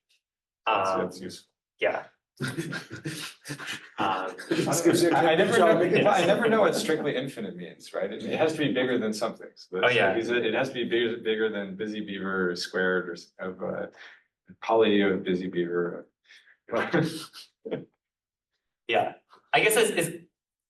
S3: That's useful.
S2: Yeah.
S4: This gives you a
S3: I never
S4: job.
S3: know, I never know what strictly infinite means, right? It has to be bigger than something. So
S2: Oh, yeah.
S3: it has to be bigger than busy beaver squared or of poly of busy beaver.
S2: Yeah, I guess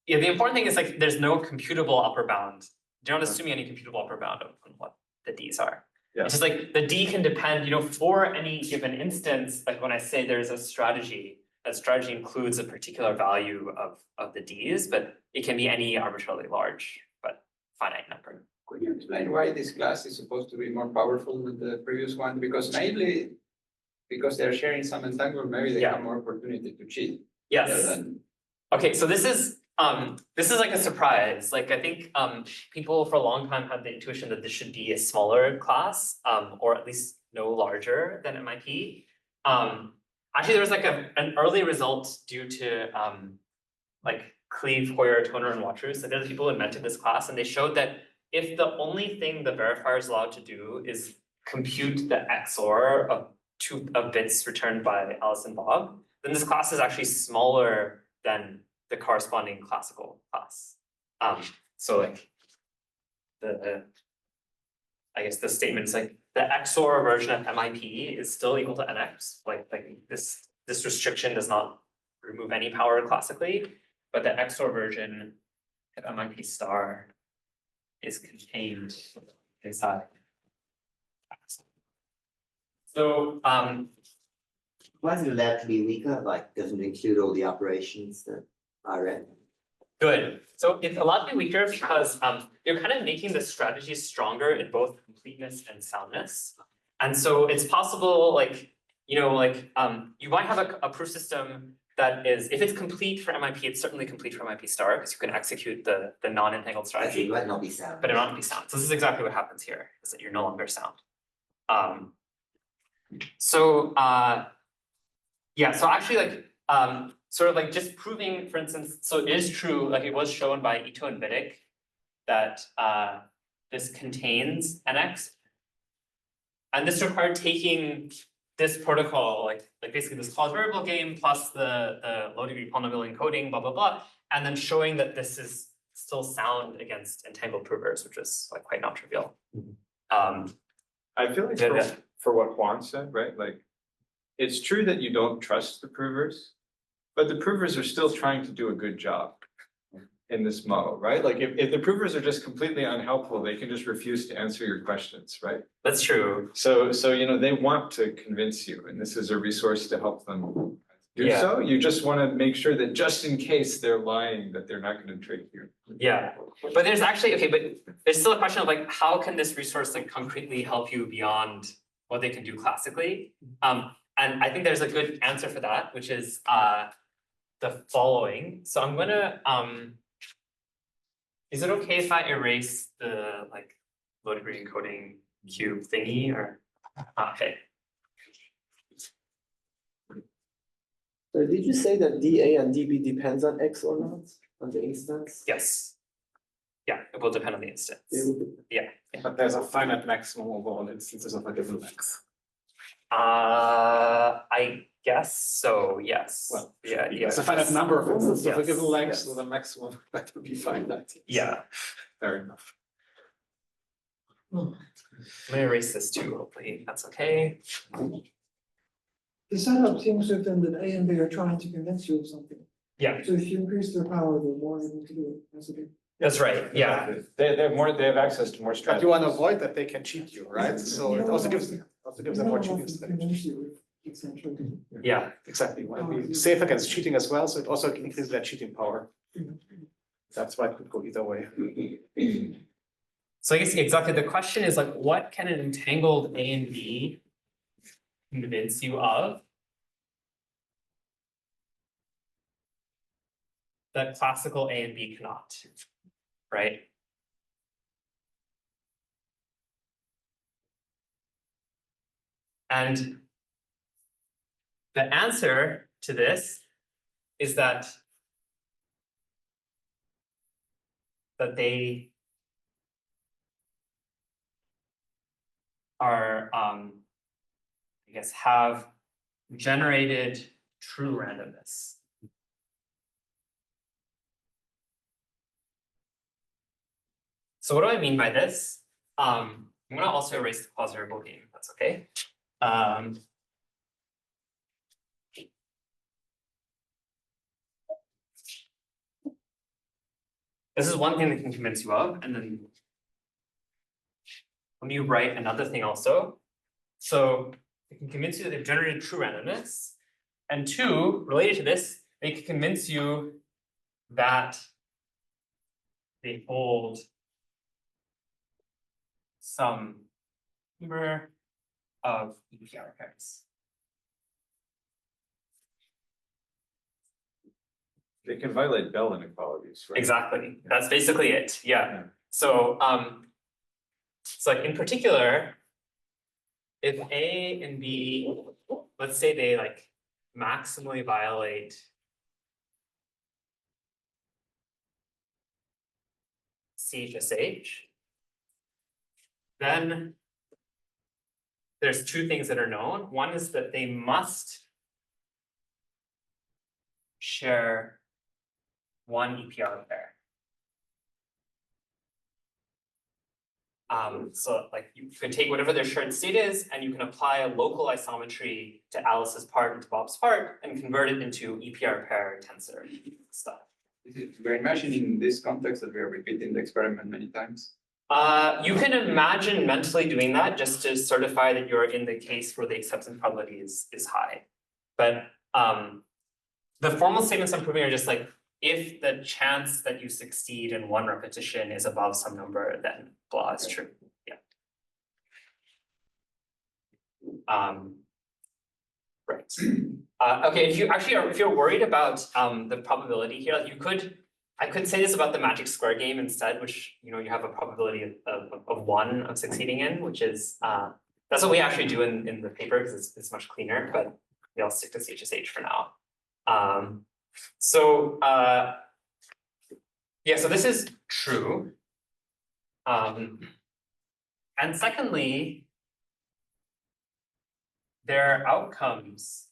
S2: yeah, the important thing is like, there's no computable upper bound. You're not assuming any computable upper bound on what the Ds are.
S3: Yeah.
S2: It's just like the D can depend, you know, for any given instance, like when I say there's a strategy, that strategy includes a particular value of the Ds, but it can be any arbitrarily large, but finite number.
S1: Could you explain why this class is supposed to be more powerful than the previous one? Because mainly, because they're sharing some entanglement, maybe they
S2: Yeah.
S1: have more opportunity to cheat.
S2: Yes.
S1: rather than-
S2: Okay, so this is like a surprise. Like I think people for a long time had the intuition that this should be a smaller class, or at least no larger than MIP. Actually, there was like an early result due to like Cleve, Hoyer, Toner, and Watrous. So they're the people who invented this class, and they showed that if the only thing the verifier is allowed to do is compute the XOR of bits returned by Alice and Bob, then this class is actually smaller than the corresponding classical class. So like I guess the statement is like the XOR version of MIP is still equal to NX. Like this restriction does not remove any power classically, but the XOR version if MIP star is contained inside. So,
S5: Why is it allowed to be weaker? Like, doesn't it include all the operations that are in?
S2: good. So it's allowed to be weaker because you're kind of making the strategy stronger in both completeness and soundness. And so it's possible, like, you might have a proof system that is, if it's complete for MIP, it's certainly complete for MIP star, because you can execute the non-entangled
S5: Actually,
S2: strategy,
S5: it might not be sound.
S2: but it might not be sound. So this is exactly what happens here, is that you're no longer sound. Yeah, so actually sort of like just proving, for instance, so it is true, like it was shown by Ito and Vidic that this contains NX. And this required taking this protocol, like basically this clause variable game plus the low degree polynomial encoding, blah, blah, blah, and then showing that this is still sound against entangled provers, which is like quite non-trivial.
S3: I feel like for what Juan said, right, like, it's true that you don't trust the provers, but the provers are still trying to do a good job in this model, right? Like if the provers are just completely unhelpful, they can just refuse to answer your questions, right?
S2: That's true.
S3: So they want to convince you, and this is a resource to help them do so. You just want to make sure that just in case they're lying, that they're not going to trick you.
S2: Yeah, but there's actually, okay, but there's still a question of like, how can this resource like concretely help you beyond what they can do classically? And I think there's a good answer for that, which is the following. So I'm gonna, is it okay if I erase the like low degree encoding cube thingy or, okay.
S8: So did you say that DA and DB depends on X or not, on the instance?
S2: Yes. Yeah, it will depend on the instance. Yeah.
S4: But there's a finite maximum of all instances of a given length.
S2: I guess so, yes.
S4: Well,
S2: yeah,
S4: There's a finite number of instances of a given
S2: Yes,
S4: length,
S2: yes.
S4: so the maximum that would be finite.
S2: Yeah.
S4: Fair enough.
S2: I'm gonna erase this too, hopefully that's okay.
S8: The setup seems to have been that A and B are trying to convince you of something.
S2: Yeah,
S8: So if you increase their power, the more you need to do it. That's okay.
S2: that's right, yeah.
S3: They have access to more
S4: But
S3: strategies.
S4: you want to avoid that they can cheat you, right? So it also gives them more cheating
S8: to
S4: strategy.
S8: convince you, essentially.
S2: Yeah,
S4: Exactly, you want to be safe against cheating as well, so it also increases their cheating power. That's why it could go either way.
S2: so I guess exactly the question is like, what can an entangled A and B convince you of? That classical A and B cannot, right? And the answer to this is that they are, I guess, have generated true randomness. So what do I mean by this? I'm gonna also erase the clause variable game, if that's okay. This is one thing that can convince you of, and then let me write another thing also. So it can convince you that they've generated true randomness, and two, related to this, they can convince you that they hold some number of EPR pairs.
S3: They can violate Bell inequalities, right?
S2: Exactly. That's basically it. Yeah. So so like in particular, if A and B, let's say they like maximally violate CHSH, then there's two things that are known. One is that they must share one EPR pair. So like you could take whatever their shared state is and you can apply a local isometry to Alice's part and to Bob's part and convert it into EPR pair tensor stuff.
S1: We're imagining in this context that we are repeating the experiment many times.
S2: You can imagine mentally doing that just to certify that you're in the case where the acceptance probability is high. But the formal statements I'm proving are just like, if the chance that you succeed in one repetition is above some number, then blah is true. Yeah. Right. Okay, if you're worried about the probability here, I could say this about the magic square game instead, which you have a probability of 1 of succeeding in, which is that's what we actually do in the paper because it's much cleaner, but I'll stick to CHSH for now. Yeah, so this is true. And secondly, their outcomes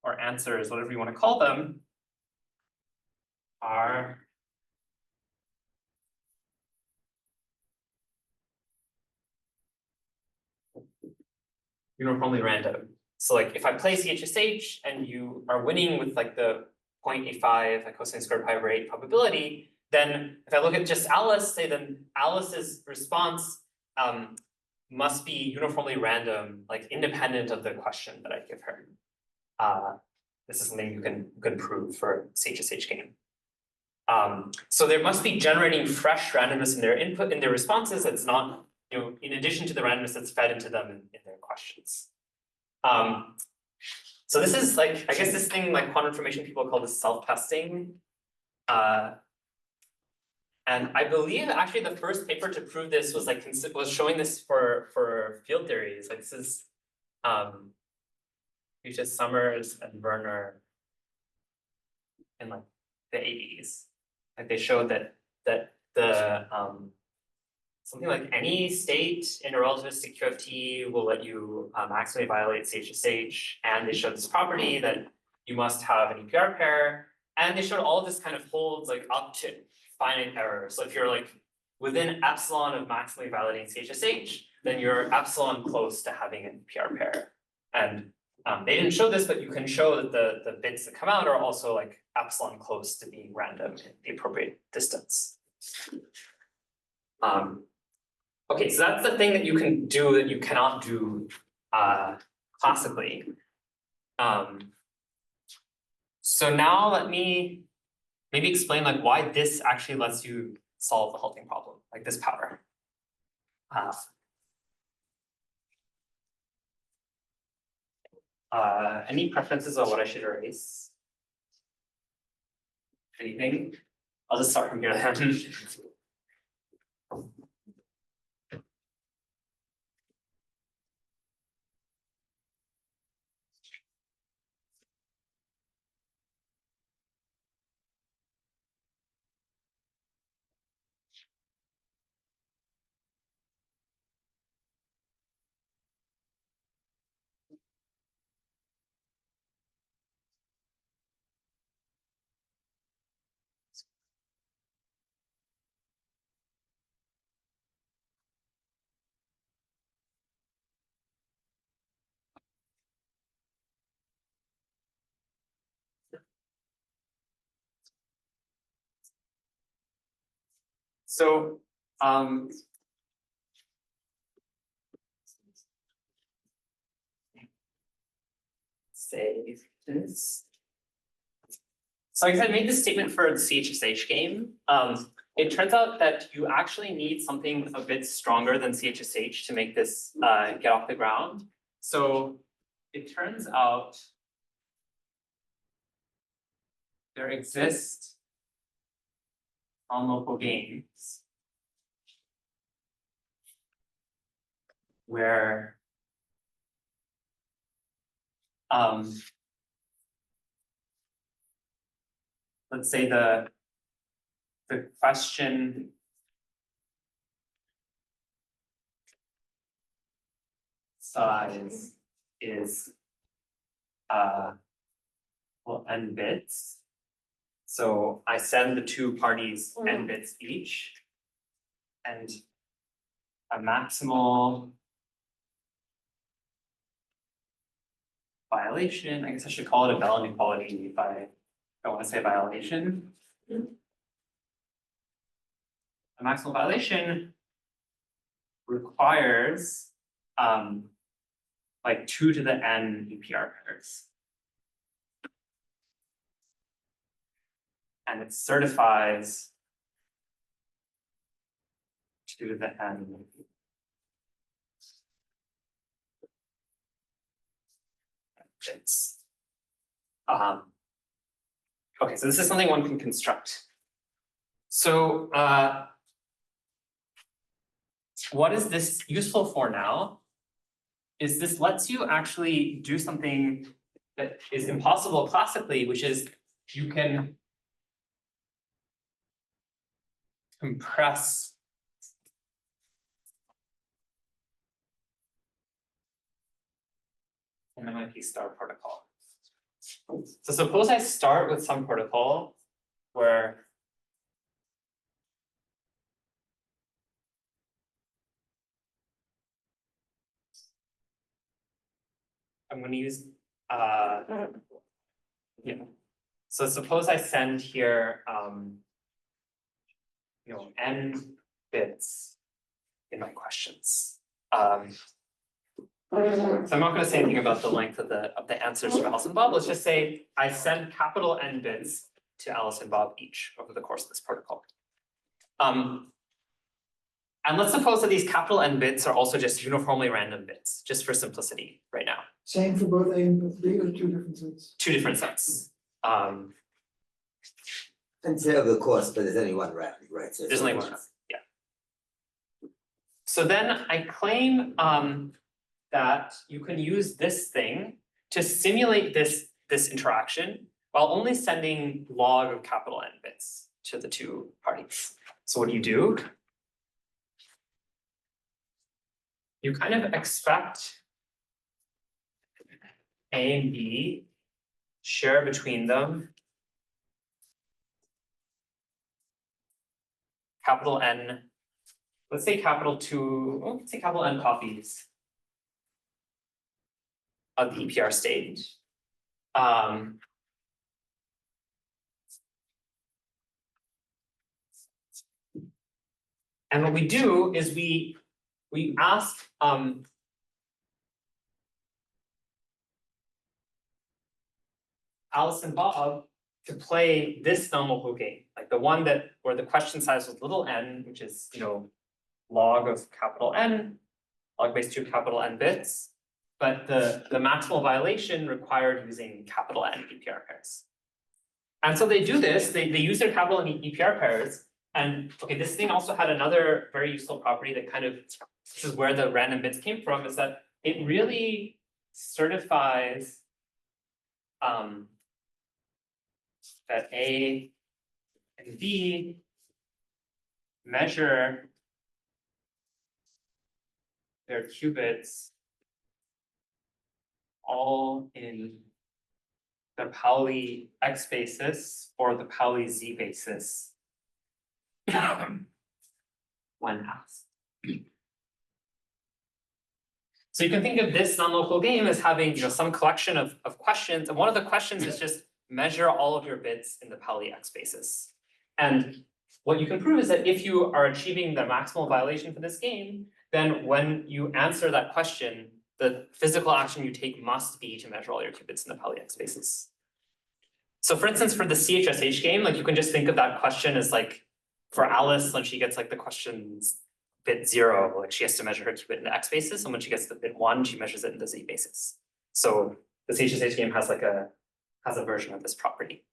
S2: or answers, whatever you want to call them, are uniformly random. So like if I play CHSH and you are winning with like the 0.85 like cosine squared pi over 8 probability, then if I look at just Alice, say then Alice's response must be uniformly random, like independent of the question that I give her. This is something you can prove for CHSH game. So there must be generating fresh randomness in their input, in their responses. It's not, in addition to the randomness that's fed into them in their questions. So this is like, I guess this thing like quantum information people call this self-testing. And I believe actually the first paper to prove this was like was showing this for field theories. Like this is Beatrice Summers and Werner in like the 80s. Like they showed that the something like any state in a relativistic QFT will let you maximally violate CHSH, and they showed this property that you must have an EPR pair, and they showed all of this kind of holds like up to finite error. So if you're like within epsilon of maximally validating CHSH, then you're epsilon close to having an EPR pair. And they didn't show this, but you can show that the bits that come out are also like epsilon close to being random in the appropriate distance. Okay, so that's the thing that you can do that you cannot do classically. So now let me maybe explain like why this actually lets you solve the halting problem, like this power. Any preferences on what I should erase? Anything? I'll just start from here then. So, say this. So I made this statement for the CHSH game. It turns out that you actually need something a bit stronger than CHSH to make this get off the ground. So it turns out there exist non-local games where let's say the question size is well, n bits. So I send the two parties n bits each, and a maximal violation, I guess I should call it a Bell inequality if I don't want to say violation. A maximal violation requires like 2 to the n EPR pairs. And it certifies 2 to the n. Bits. Okay, so this is something one can construct. So what is this useful for now? Is this lets you actually do something that is impossible classically, which is you can compress an MIP star protocol. So suppose I start with some protocol where I'm going to use yeah. So suppose I send here you know, n bits in my questions. So I'm not going to say anything about the length of the answers from Alice and Bob. Let's just say I send capital N bits to Alice and Bob each over the course of this protocol. And let's suppose that these capital N bits are also just uniformly random bits, just for simplicity right now.
S8: Same for both A and B, or 2 different sets?
S2: 2 different sets.
S5: And say over the course, but there's only one random, right? So
S2: There's only one, yeah. So then I claim that you can use this thing to simulate this interaction while only sending log of capital N bits to the 2 parties. So what do? You kind of expect A and B share between them capital N, let's say capital N copies of the EPR state. And what we do is we ask Alice and Bob to play this nominal game, like the one that where the question size was little n, which is, you know, log of capital N, log base 2 capital N bits, but the maximal violation required using capital N EPR pairs. And so they do this, they use their capital N EPR pairs, and okay, this thing also had another very useful property that kind of, this is where the random bits came from, is that it really certifies that A and B measure their qubits all in the Pauli X basis or the Pauli Z basis when asked. So you can think of this non-local game as having, you know, some collection of questions, and one of the questions is just measure all of your bits in the Pauli X basis. And what you can prove is that if you are achieving the maximal violation for this game, then when you answer that question, the physical action you take must be to measure all your qubits in the Pauli X basis. So for instance, for the CHSH game, like you can just think of that question as like, for Alice, when she gets like the questions bit 0, like she has to measure her qubit in the X basis, and when she gets the bit 1, she measures it in the Z basis. So the CHSH game has like a version of this property.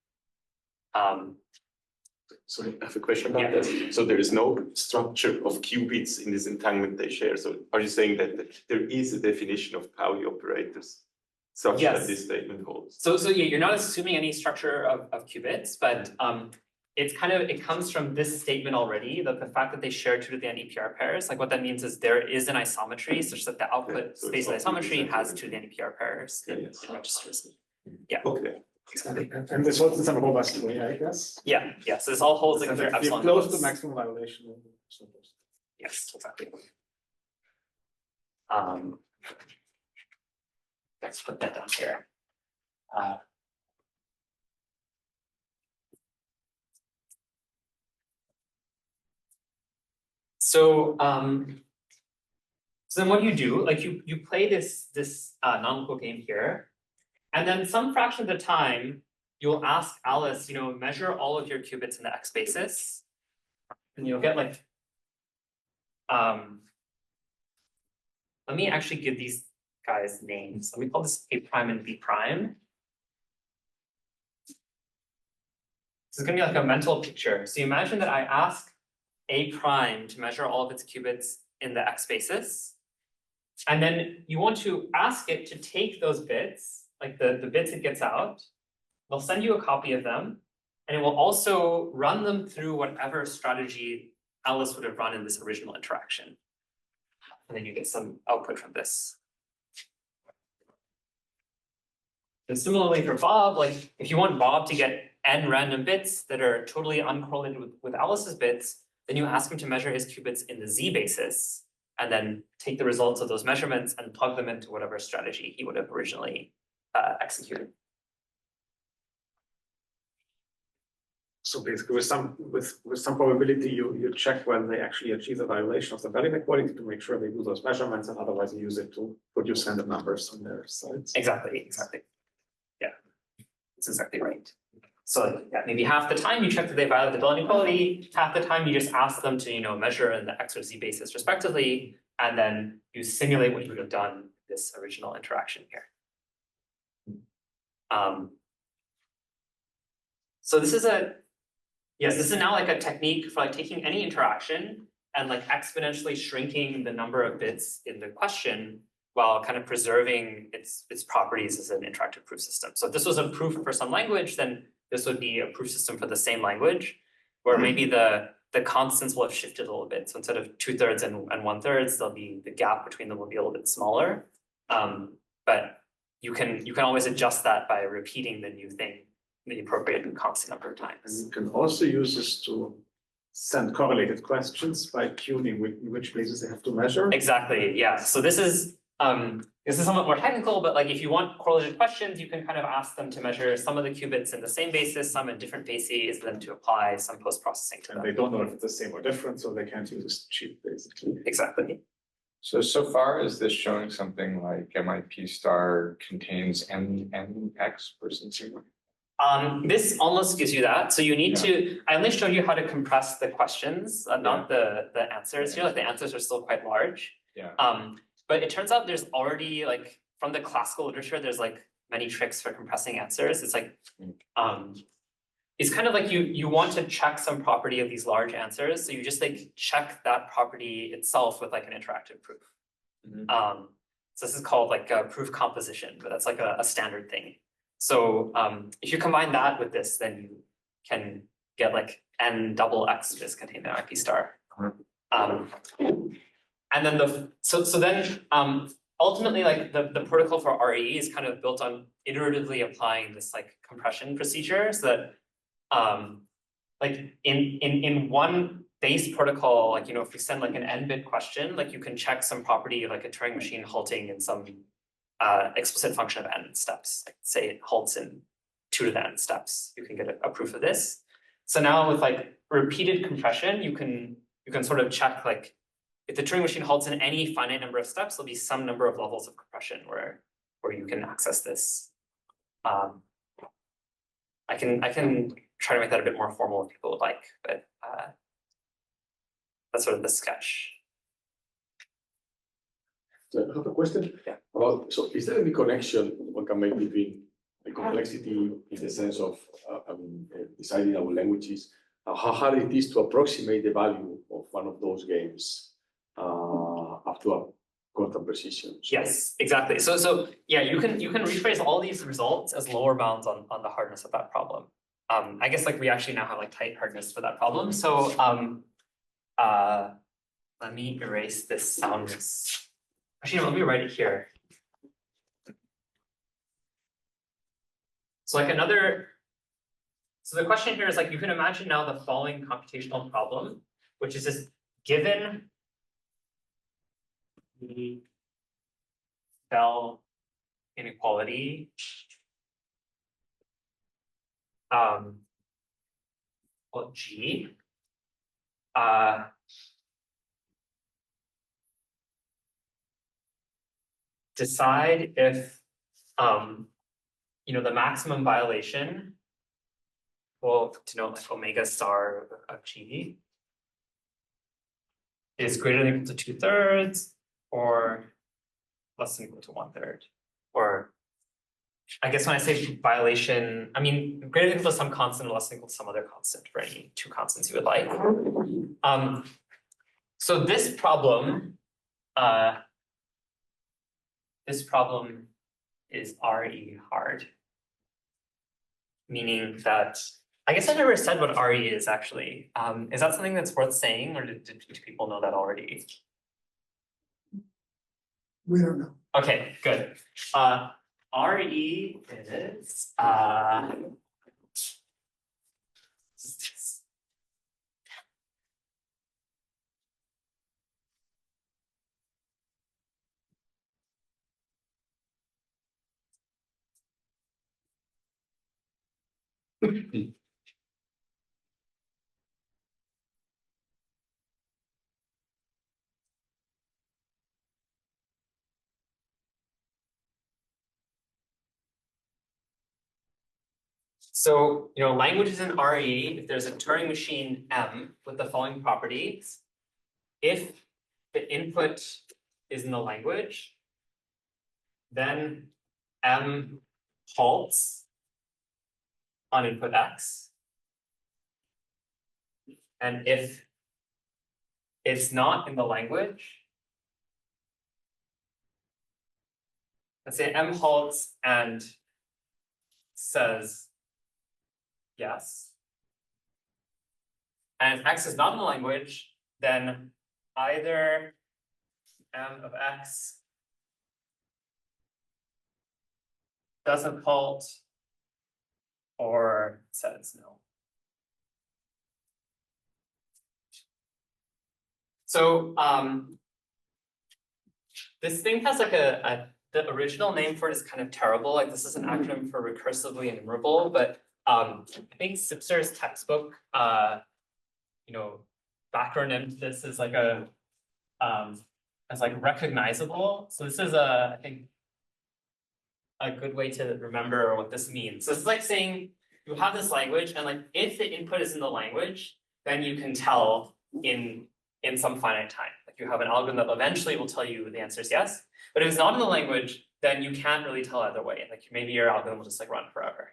S9: Sorry, I have a question about that. So there is no structure of qubits in this entanglement they share. So are you saying that there is a definition of Pauli operators such that this statement holds?
S2: So yeah, you're not assuming any structure of qubits, but it's kind of, it comes from this statement already, that the fact that they share 2 to the n EPR pairs, like what that means is there is an isometry such that the output
S9: so
S2: space of isometry has 2 to the n EPR pairs in registers. Yeah.
S9: Okay.
S2: Exactly.
S4: And this holds in some robust way, I guess.
S2: Yeah, so this all holds like
S4: And
S2: if your
S4: if you're
S2: epsilon
S4: close to
S2: nodes.
S4: maximum violation.
S2: Yes, exactly. let's put that down here. So then what do you do? Like you play this non-local game here, and then some fraction of the time you'll ask Alice, measure all of your qubits in the X basis, and you'll get like let me actually give these guys names. Let me call this A prime and B prime. This is gonna be like a mental picture. So you imagine that I ask A prime to measure all of its qubits in the X basis. And then you want to ask it to take those bits, like the bits it gets out. They'll send you a copy of them, and it will also run them through whatever strategy Alice would have run in this original interaction. And then you get some output from this. And similarly for Bob, like if you want Bob to get n random bits that are totally uncorrelated with Alice's bits, then you ask him to measure his qubits in the Z basis, and then take the results of those measurements and plug them into whatever strategy he would have originally executed.
S4: So basically, with some probability, you check when they actually achieve the violation of the value inequality to make sure they do those measurements, and otherwise you use it to produce random numbers on their sides.
S2: Exactly. Yeah, that's exactly right. So yeah, maybe half the time you check that they violate the value inequality, half the time you just ask them to measure in the X or Z basis respectively, and then you simulate what you would have done this original interaction here. So this is now like a technique for like taking any interaction and like exponentially shrinking the number of bits in the question while kind of preserving its properties as an interactive proof system. So if this was a proof for some language, then this would be a proof system for the same language, where maybe the constants will have shifted a little bit. So instead of 2/3 and 1/3, there'll be the gap between them will be a little bit smaller. But you can always adjust that by repeating the new thing the appropriate and constant number of times.
S4: And you can also use this to send correlated questions by tuning which places they have to measure.
S2: Exactly, yeah. So this is somewhat more technical, but like if you want correlated questions, you can kind of ask them to measure some of the qubits in the same basis, some in different bases, then to apply some post-processing to them.
S4: And they don't know if it's the same or different, so they can't use this cheat basically.
S2: Exactly.
S3: So far is this showing something like MIP star contains NX versus zero?
S2: This almost gives you that. So you need to, I only showed you how to compress the questions, not the answers here. Like the answers are still quite large.
S3: Yeah.
S2: But it turns out there's already like from the classical literature, there's like many tricks for compressing answers. It's like it's kind of like you want to check some property of these large answers. So you just like check that property itself with like an interactive proof. So this is called like a proof composition, but that's like a standard thing. So if you combine that with this, then you can get like n double x is contained in MIP star. And then ultimately like the protocol for RE is kind of built on iteratively applying this like compression procedure so that like in one base protocol, like if you send like an n-bit question, like you can check some property like a Turing machine halting in some explicit function of n steps, like say it halts in 2 to the n steps. You can get a proof of this. So now with like repeated compression, you can sort of check like if the Turing machine halts in any finite number of steps, there'll be some number of levels of compression where you can access this. I can try to make that a bit more formal if people would like, but that's sort of the sketch.
S11: So I have a question.
S2: Yeah.
S11: About, so is there any connection one can make between the complexity in the sense of deciding our languages, how hard it is to approximate the value of one of those games up to a quantum precision? So,
S2: yes, exactly. So yeah, you can rephrase all these results as lower bounds on the hardness of that problem. I guess like we actually now have like tight hardness for that problem. So let me erase this soundness. Actually, let me write it here. So like so the question here is like, you can imagine now the following computational problem, which is this: given the bell inequality. Well, G. Decide if, the maximum violation will denote like omega star of G is greater than equal to 2/3 or less than equal to 1/3. Or I guess when I say violation, I mean greater than equal to some constant or less than equal to some other constant for any two constants you would like. So this problem is RE hard. Meaning that, I guess I never said what RE is actually. Is that something that's worth saying, or do people know that already?
S8: We don't know.
S2: Okay, good. RE is so, languages in RE, if there's a Turing machine M with the following properties, if the input is in the language, then M halts on input X. And if it's not in the language, let's say M halts and says yes. And if X is not in the language, then either M of X doesn't halt or says no. So this thing has like the original name for it is kind of terrible. Like this is an acronym for recursively enumerable, but I think Sipser's textbook, backronym to this is like as like recognizable. So this is I think a good way to remember what this means. So it's like saying you have this language, and like if the input is in the language, then you can tell in some finite time. Like you have an algorithm that eventually will tell you the answer is yes. But if it's not in the language, then you can't really tell either way. Like maybe your algorithm will just like run forever.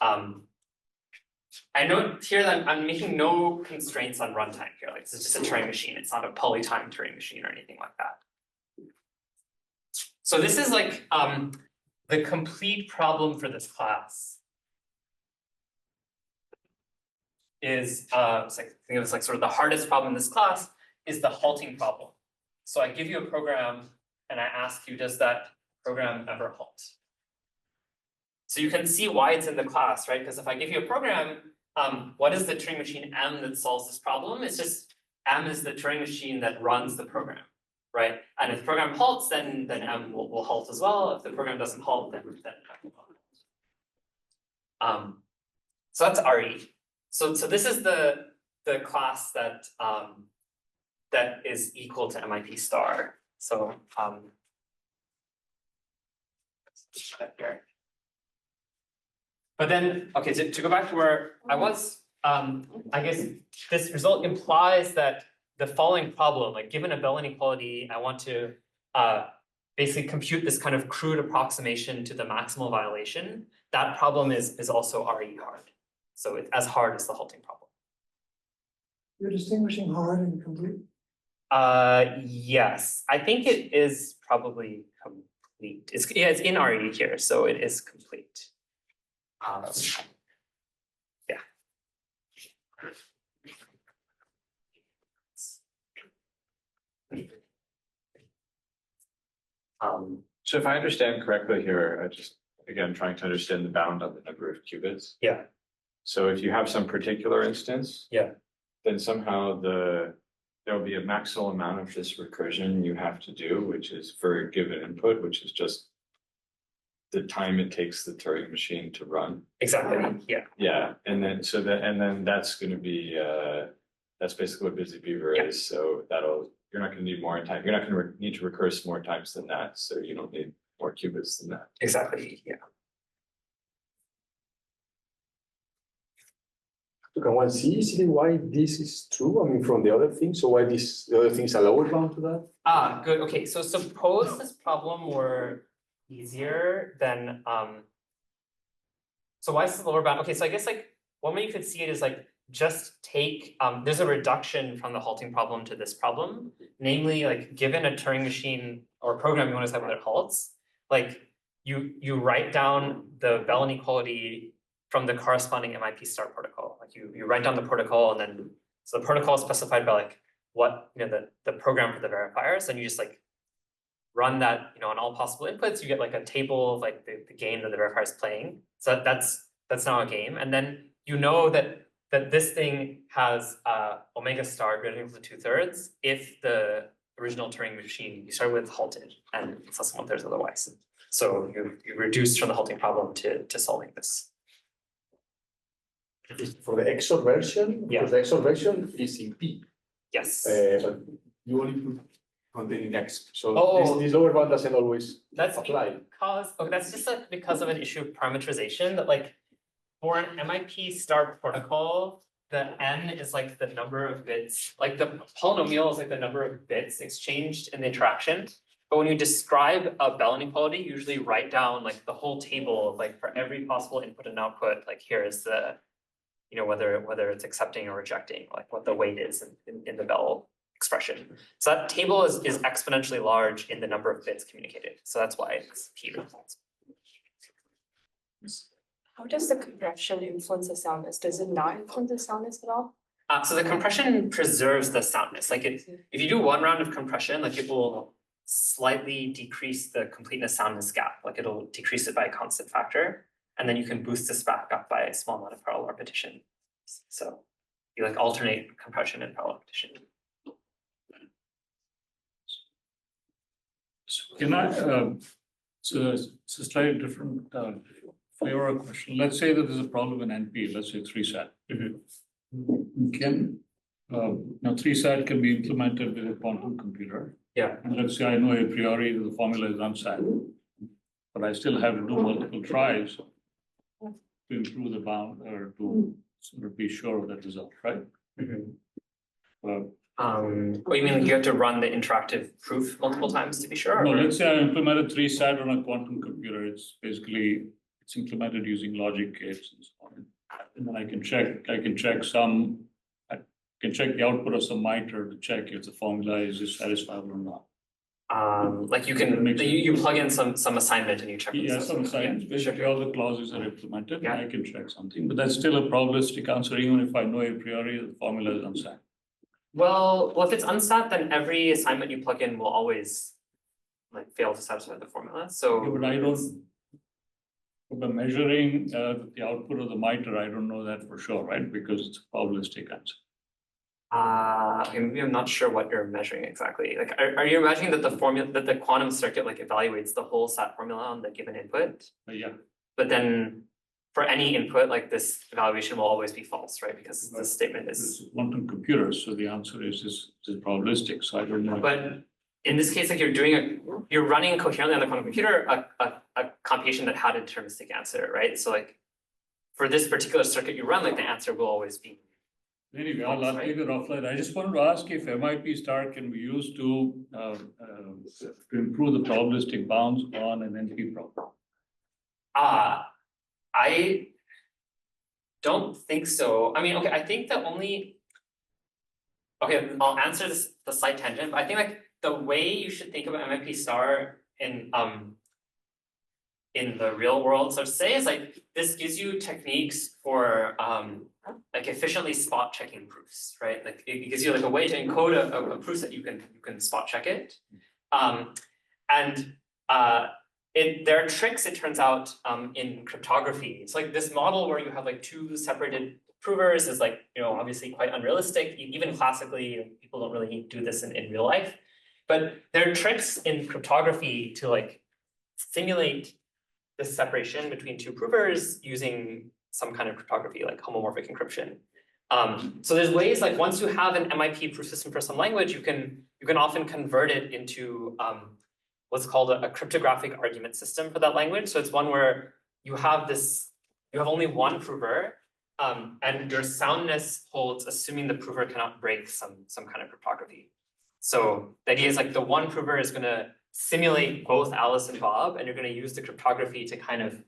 S2: I note here that I'm making no constraints on runtime here. Like this is just a Turing machine. It's not a polytime Turing machine or anything like that. So this is like the complete problem for this class is I think it was like sort of the hardest problem in this class is the halting problem. So I give you a program and I ask you, does that program ever halt? So you can see why it's in the class, right? Because if I give you a program, what is the Turing machine M that solves this problem? It's just M is the Turing machine that runs the program, right? And if the program halts, then M will halt as well. If the program doesn't halt, then M will halt. So that's RE. So this is the class that that is equal to MIP star. So here. But then, okay, to go back to where I was, I guess this result implies that the following problem, like given a Bell inequality, I want to basically compute this kind of crude approximation to the maximal violation. That problem is also RE hard. So it's as hard as the halting problem.
S8: You're distinguishing hard and complete?
S2: Yes, I think it is probably complete. It's in RE here, so it is complete. Yeah.
S3: So if I understand correctly here, I just, again, trying to understand the bound on the number of qubits.
S2: Yeah.
S3: So if you have some particular instance.
S2: Yeah.
S3: Then somehow there will be a maximal amount of this recursion you have to do, which is for a given input, which is just the time it takes the Turing machine to run.
S2: Exactly, yeah.
S3: Yeah, and then that's gonna be, that's basically what Busy Beaver
S2: Yeah.
S3: is, so you're not gonna need more time, you're not gonna need to recurse more times than that, so you don't need more qubits than that.
S2: Exactly, yeah.
S11: So can one see easily why this is true? I mean, from the other things, so why the other things are lower bound to that?
S2: Ah, good, okay, so suppose this problem were easier than, so why is this lower bound? Okay, so I guess like, one way you could see it is like, just take, there's a reduction from the halting problem to this problem. Namely, like, given a Turing machine or program you want to decide whether it halts, like, you write down the Bell inequality from the corresponding MIP star protocol. Like you write down the protocol and then, so the protocol is specified by like what, the program for the verifiers, and you just like run that, on all possible inputs, you get like a table of like the game that the verifier is playing. So that's now a game. And then you know that this thing has omega star greater than or equal to 2/3 if the original Turing machine you started with halted and it's less than 1/3 otherwise. So you reduced from the halting problem to solving this.
S11: For the XOR version,
S2: Yeah.
S11: because the XOR version is in P,
S2: Yes.
S11: but you only put containing X. So
S2: Oh.
S11: this lower bound doesn't always
S2: That's
S11: apply.
S2: that's just like because of an issue of parameterization that like for an MIP star protocol, the n is like the number of bits, like the polynomial is like the number of bits exchanged in the interaction. But when you describe a Bell inequality, you usually write down like the whole table, like for every possible input and output, like here is the, whether it's accepting or rejecting, like what the weight is in the Bell expression. So that table is exponentially large in the number of bits communicated. So that's why it's P.
S12: How does the compression influence the soundness? Does it not influence the soundness at all?
S2: So the compression preserves the soundness. Like if you do one round of compression, like it will slightly decrease the completeness soundness gap. Like it'll decrease it by a constant factor. And then you can boost this back up by a small amount of parallel repetition. So you like alternate compression and parallel repetition.
S7: So can I, so it's a slightly different flavor of question. Let's say that there's a problem in NP, let's say 3SAT. Can, now 3SAT can be implemented with a quantum computer.
S2: Yeah.
S7: And let's say I know a priori that the formula is unsat, but I still have to do multiple tries to improve the bound or to sort of be sure of that result, right?
S2: What you mean, you have to run the interactive proof multiple times to be sure?
S7: No,
S2: or-
S7: let's say I implemented 3SAT on a quantum computer. It's basically, it's implemented using logic gates and so on. And then I can check the output of some MITRE to check if the formula is satisfiable or not.
S2: Like you can, you plug in some assignment and you check.
S7: Yeah, some science,
S2: Yeah,
S7: basically
S2: sure.
S7: all the clauses are implemented,
S2: Yeah.
S7: I can check something, but that's still a probabilistic answer, even if I know a priori the formula is unsat.
S2: Well, if it's unsat, then every assignment you plug in will always like fail to satisfy the formula. So.
S7: Yeah, but I don't, by measuring the output of the MITRE, I don't know that for sure, right? Because it's a probabilistic answer.
S2: Okay, maybe I'm not sure what you're measuring exactly. Like, are you imagining that the quantum circuit like evaluates the whole SAT formula on the given input?
S7: Yeah.
S2: But then for any input, like this evaluation will always be false, right? Because the statement is.
S7: This is quantum computers, so the answer is probabilistic, so I don't know.
S2: But in this case, like you're running coherently on the quantum computer a computation that had a deterministic answer, right? So like for this particular circuit you run, like the answer will always be.
S7: Anyway, I'll take it offline. I just wanted to ask if MIP star can be used to improve the probabilistic bounds on an NP problem.
S2: I don't think so. I mean, okay, I think the only. Okay, I'll answer the slight tangent, but I think like the way you should think about MIP star in the real world, so to say, is like this gives you techniques for like efficiently spot checking proofs, right? Like it gives you like a way to encode a proof that you can spot check it. There are tricks, it turns out, in cryptography. It's like this model where you have like two separated provers is like, obviously quite unrealistic. Even classically, people don't really do this in real life. But there are tricks in cryptography to like simulate this separation between two provers using some kind of cryptography like homomorphic encryption. So there's ways like once you have an MIP proof system for some language, you can often convert it into what's called a cryptographic argument system for that language. So it's one where you have only one prover, and your soundness holds assuming the prover cannot break some kind of cryptography. So the idea is like the one prover is going to simulate both Alice and Bob, and you're going to use the cryptography to kind of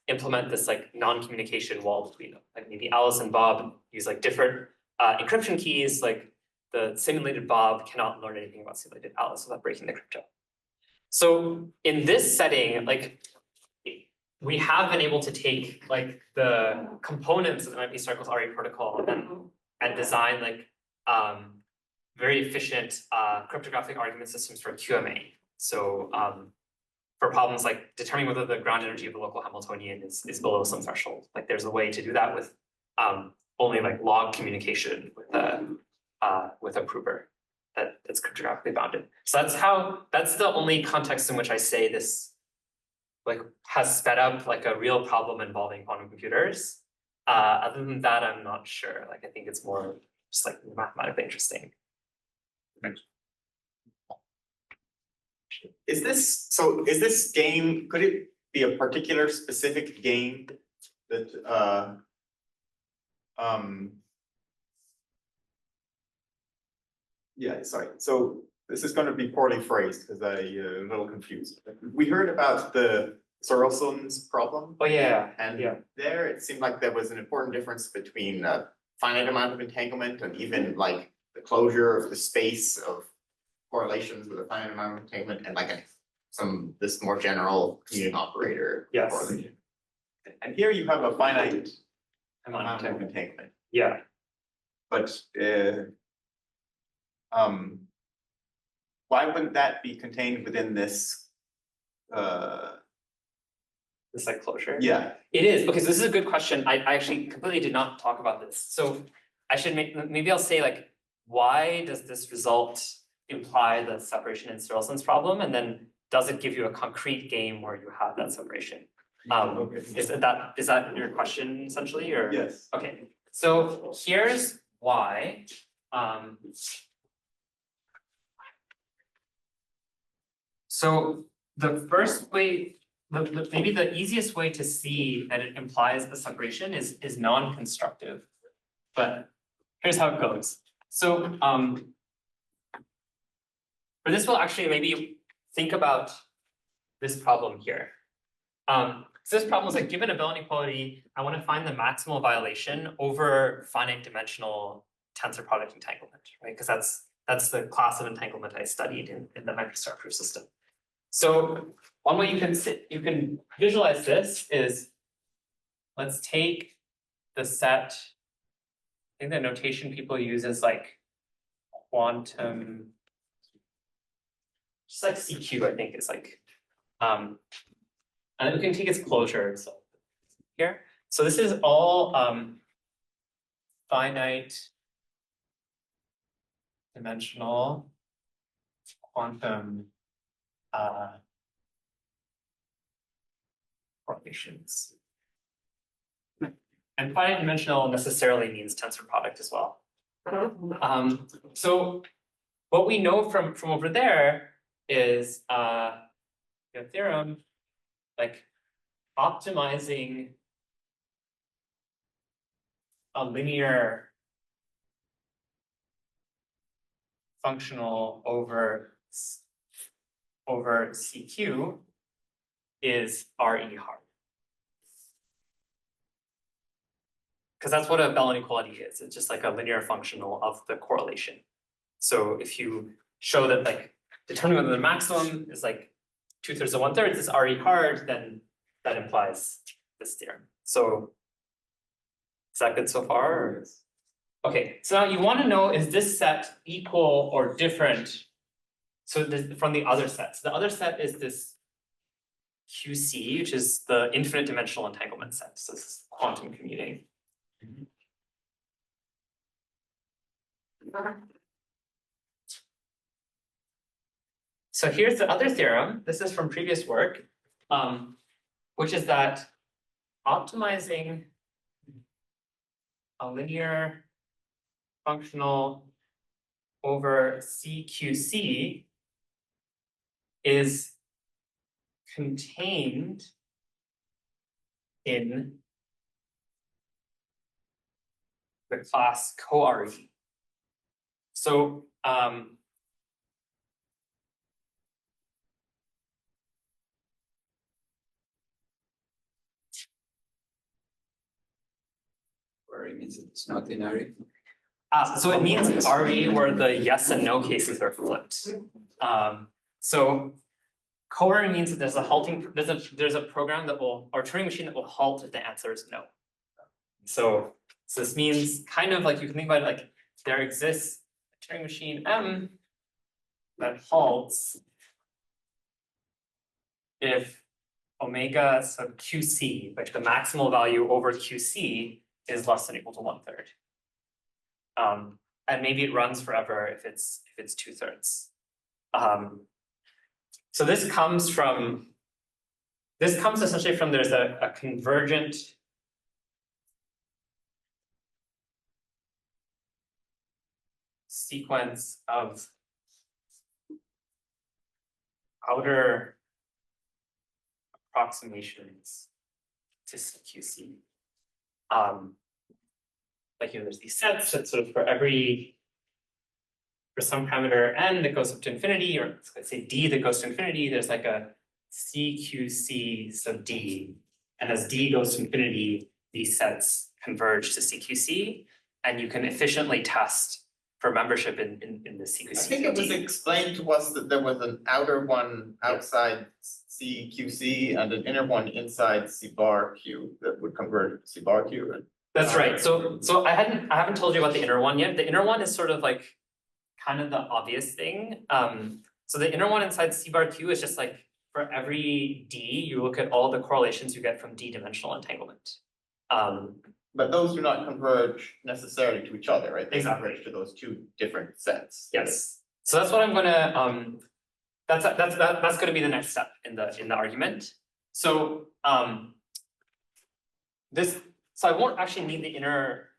S2: implement this like non-communication wall between them. Like maybe Alice and Bob use like different encryption keys, like the simulated Bob cannot learn anything about simulated Alice without breaking the crypto. So in this setting, like we have been able to take like the components of the MIP circles RE protocol and design like very efficient cryptographic argument systems for QMA. So for problems like determining whether the ground energy of the local Hamiltonian is below some threshold, like there's a way to do that with only like log communication with a prover that's cryptographically bounded. So that's the only context in which I say this like has sped up like a real problem involving quantum computers. Other than that, I'm not sure. Like I think it's more just like mathematically interesting.
S10: Is this game, could it be a particular specific game that yeah, sorry. So this is going to be poorly phrased because I'm a little confused. We heard about the Tsirelson's problem.
S2: Oh yeah.
S10: And there it seemed like there was an important difference between a finite amount of entanglement and even like the closure of the space of correlations with a finite amount of entanglement and like this more general commuting operator correlation. And here you have a finite amount of entanglement.
S2: Yeah.
S10: But why wouldn't that be contained within this
S2: this like closure?
S10: Yeah.
S2: It is. Okay, so this is a good question. I actually completely did not talk about this. So I should maybe I'll say like, why does this result imply the separation in Tsirelson's problem? And then does it give you a concrete game where you have that separation? Is that your question essentially, or?
S10: Yes.
S2: Okay, so here's why. So the first way, maybe the easiest way to see that it implies a separation is non-constructive, but here's how it goes. So for this, we'll actually maybe think about this problem here. So this problem is like, given a Bell inequality, I want to find the maximal violation over finite dimensional tensor product entanglement, right? Because that's the class of entanglement I studied in the microstructure system. So one way you can visualize this is, let's take the set. I think the notation people use is like quantum, just like CQ, I think is like, and then we can take its closure so here. So this is all finite dimensional quantum correlations. And finite dimensional necessarily means tensor product as well. So what we know from over there is the theorem, like optimizing a linear functional over CQ is RE hard. Because that's what a Bell inequality is. It's just like a linear functional of the correlation. So if you show that like determining whether the maximum is like 2/3 to 1/3 is RE hard, then that implies this theorem. So is that good so far? Or? Okay, so now you want to know, is this set equal or different from the other sets? The other set is this QC, which is the infinite dimensional entanglement set. So this is quantum commuting. So here's the other theorem. This is from previous work. which is that optimizing a linear functional over CQC is contained in the class co-RE. So
S1: Or it means it's not in RE.
S2: so it means RE where the yes and no cases are flipped. So co-RE means that there's a halting, there's a program that will, or Turing machine that will halt if the answer is no. So this means kind of like you can think about it like there exists a Turing machine M that halts if omega sub QC, like the maximal value over QC is less than or equal to 1/3. And maybe it runs forever if it's 2/3. So this comes essentially from there's a convergent sequence of outer approximations to CQC. Like there's these sets that sort of for some parameter n that goes up to infinity, or let's say d that goes to infinity, there's like a CQC sub d, and as d goes to infinity, these sets converge to CQC, and you can efficiently test for membership in the CQC.
S10: I think it was explained to us that there was an outer one outside CQC and an inner one inside C bar Q that would convert C bar Q. And
S2: that's right. So I haven't told you about the inner one yet. The inner one is sort of like kind of the obvious thing. So the inner one inside C bar Q is just like for every D, you look at all the correlations you get from D-dimensional entanglement.
S10: But those do not converge necessarily to each other, right? They
S2: Exactly.
S10: converge to those two different sets.
S2: Yes. So that's what I'm gonna that's gonna be the next step in the argument. So so I won't actually need the inner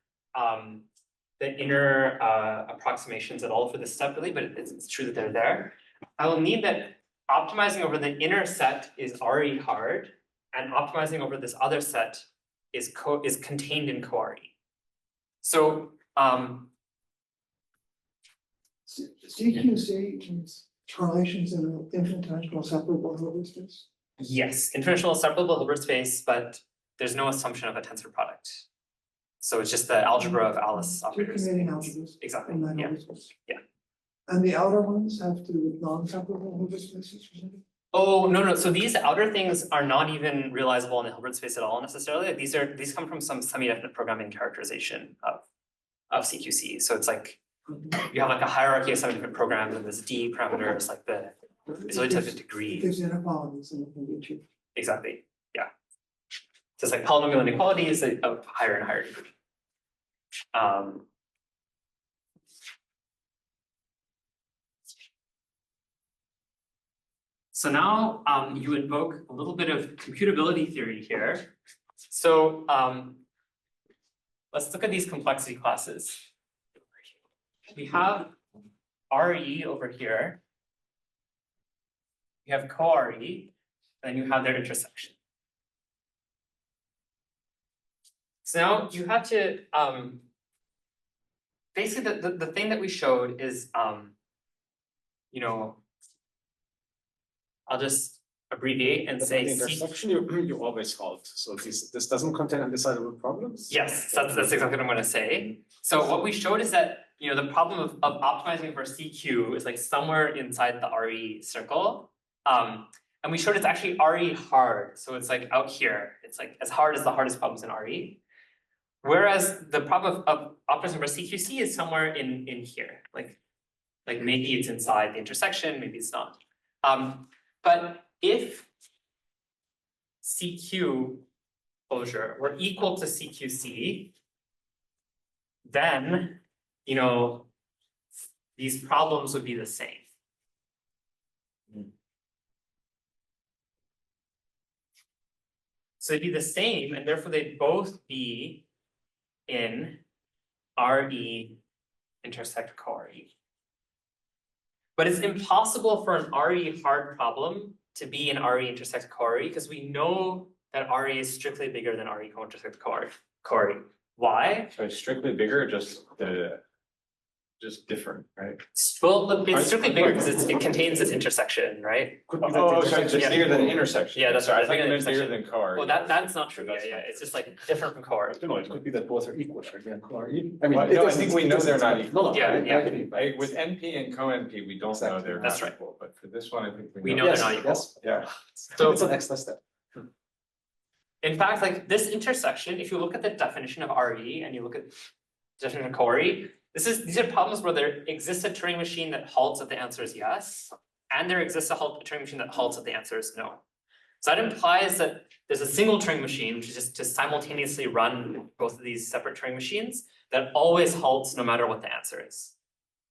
S2: approximations at all for this step really, but it's true that they're there. I will need that optimizing over the inner set is RE hard, and optimizing over this other set is contained in co-RE. So
S8: CQC means correlations in an infinitesimal separable Hilbert space.
S2: yes, infinitesimal separable Hilbert space, but there's no assumption of a tensor product. So it's just the algebra of Alice
S8: Two
S2: operators.
S8: Canadian algebras.
S2: Exactly,
S8: in that
S2: yeah.
S8: Hilbert space.
S2: Yeah.
S8: And the outer ones have to do with non-separable Hilbert spaces or something?
S2: Oh, no, so these outer things are not even realizable in the Hilbert space at all necessarily. These come from some semi-definite programming characterization of CQC. So it's like you have like a hierarchy of semi-definite programs and this D parameter is like the isolated degree.
S8: It gives inequalities and it can be achieved.
S2: Exactly, yeah. So it's like polynomial inequalities of higher and higher degree. So now you invoke a little bit of computability theory here. So let's look at these complexity classes. We have RE over here. You have co-RE, and then you have their intersection. So now you have to basically the thing that we showed is you know, I'll just abbreviate and say
S4: the intersection you always halt. So this doesn't contain undecidable problems?
S2: yes, that's exactly what I'm gonna say. So what we showed is that, you know, the problem of optimizing for CQ is like somewhere inside the RE circle. And we showed it's actually RE hard. So it's like out here. It's like as hard as the hardest problems in RE. Whereas the problem of optimizing for CQC is somewhere in here. Like maybe it's inside the intersection, maybe it's not. But if CQ closure were equal to CQC, then, you know, these problems would be the same. So they'd be the same, and therefore they'd both be in RE intersect co-RE. But it's impossible for an RE hard problem to be in RE intersect co-RE because we know that RE is strictly bigger than RE co-intersect co-RE. Why?
S3: So it's strictly bigger, just different, right?
S2: Well, it's strictly bigger because it contains this intersection, right?
S3: Oh, so it's bigger than intersection.
S2: Yeah, that's right.
S3: I think
S2: Bigger
S3: it
S2: than
S3: meant bigger
S2: intersection.
S3: than car.
S2: Well, that's not true. Yeah, it's just like different from co-RE.
S11: No, it could be that both are equal, right? Yeah, core. I
S3: Well,
S11: mean,
S3: no, I think we know they're not equal.
S11: No, no.
S2: Yeah,
S11: I agree, but
S3: With NP and co-NP, we don't know they're
S2: That's
S3: not
S2: right.
S3: equal, but for this one, I think
S2: We
S3: we
S2: know
S3: know.
S2: they're not equal.
S11: Yes,
S3: Yeah.
S2: So
S11: it's an extra step.
S2: in fact, like this intersection, if you look at the definition of RE and you look at the definition of co-RE, these are problems where there exists a Turing machine that halts if the answer is yes, and there exists a Turing machine that halts if the answer is no. So that implies that there's a single Turing machine, which is just to simultaneously run both of these separate Turing machines, that always halts no matter what the answer is.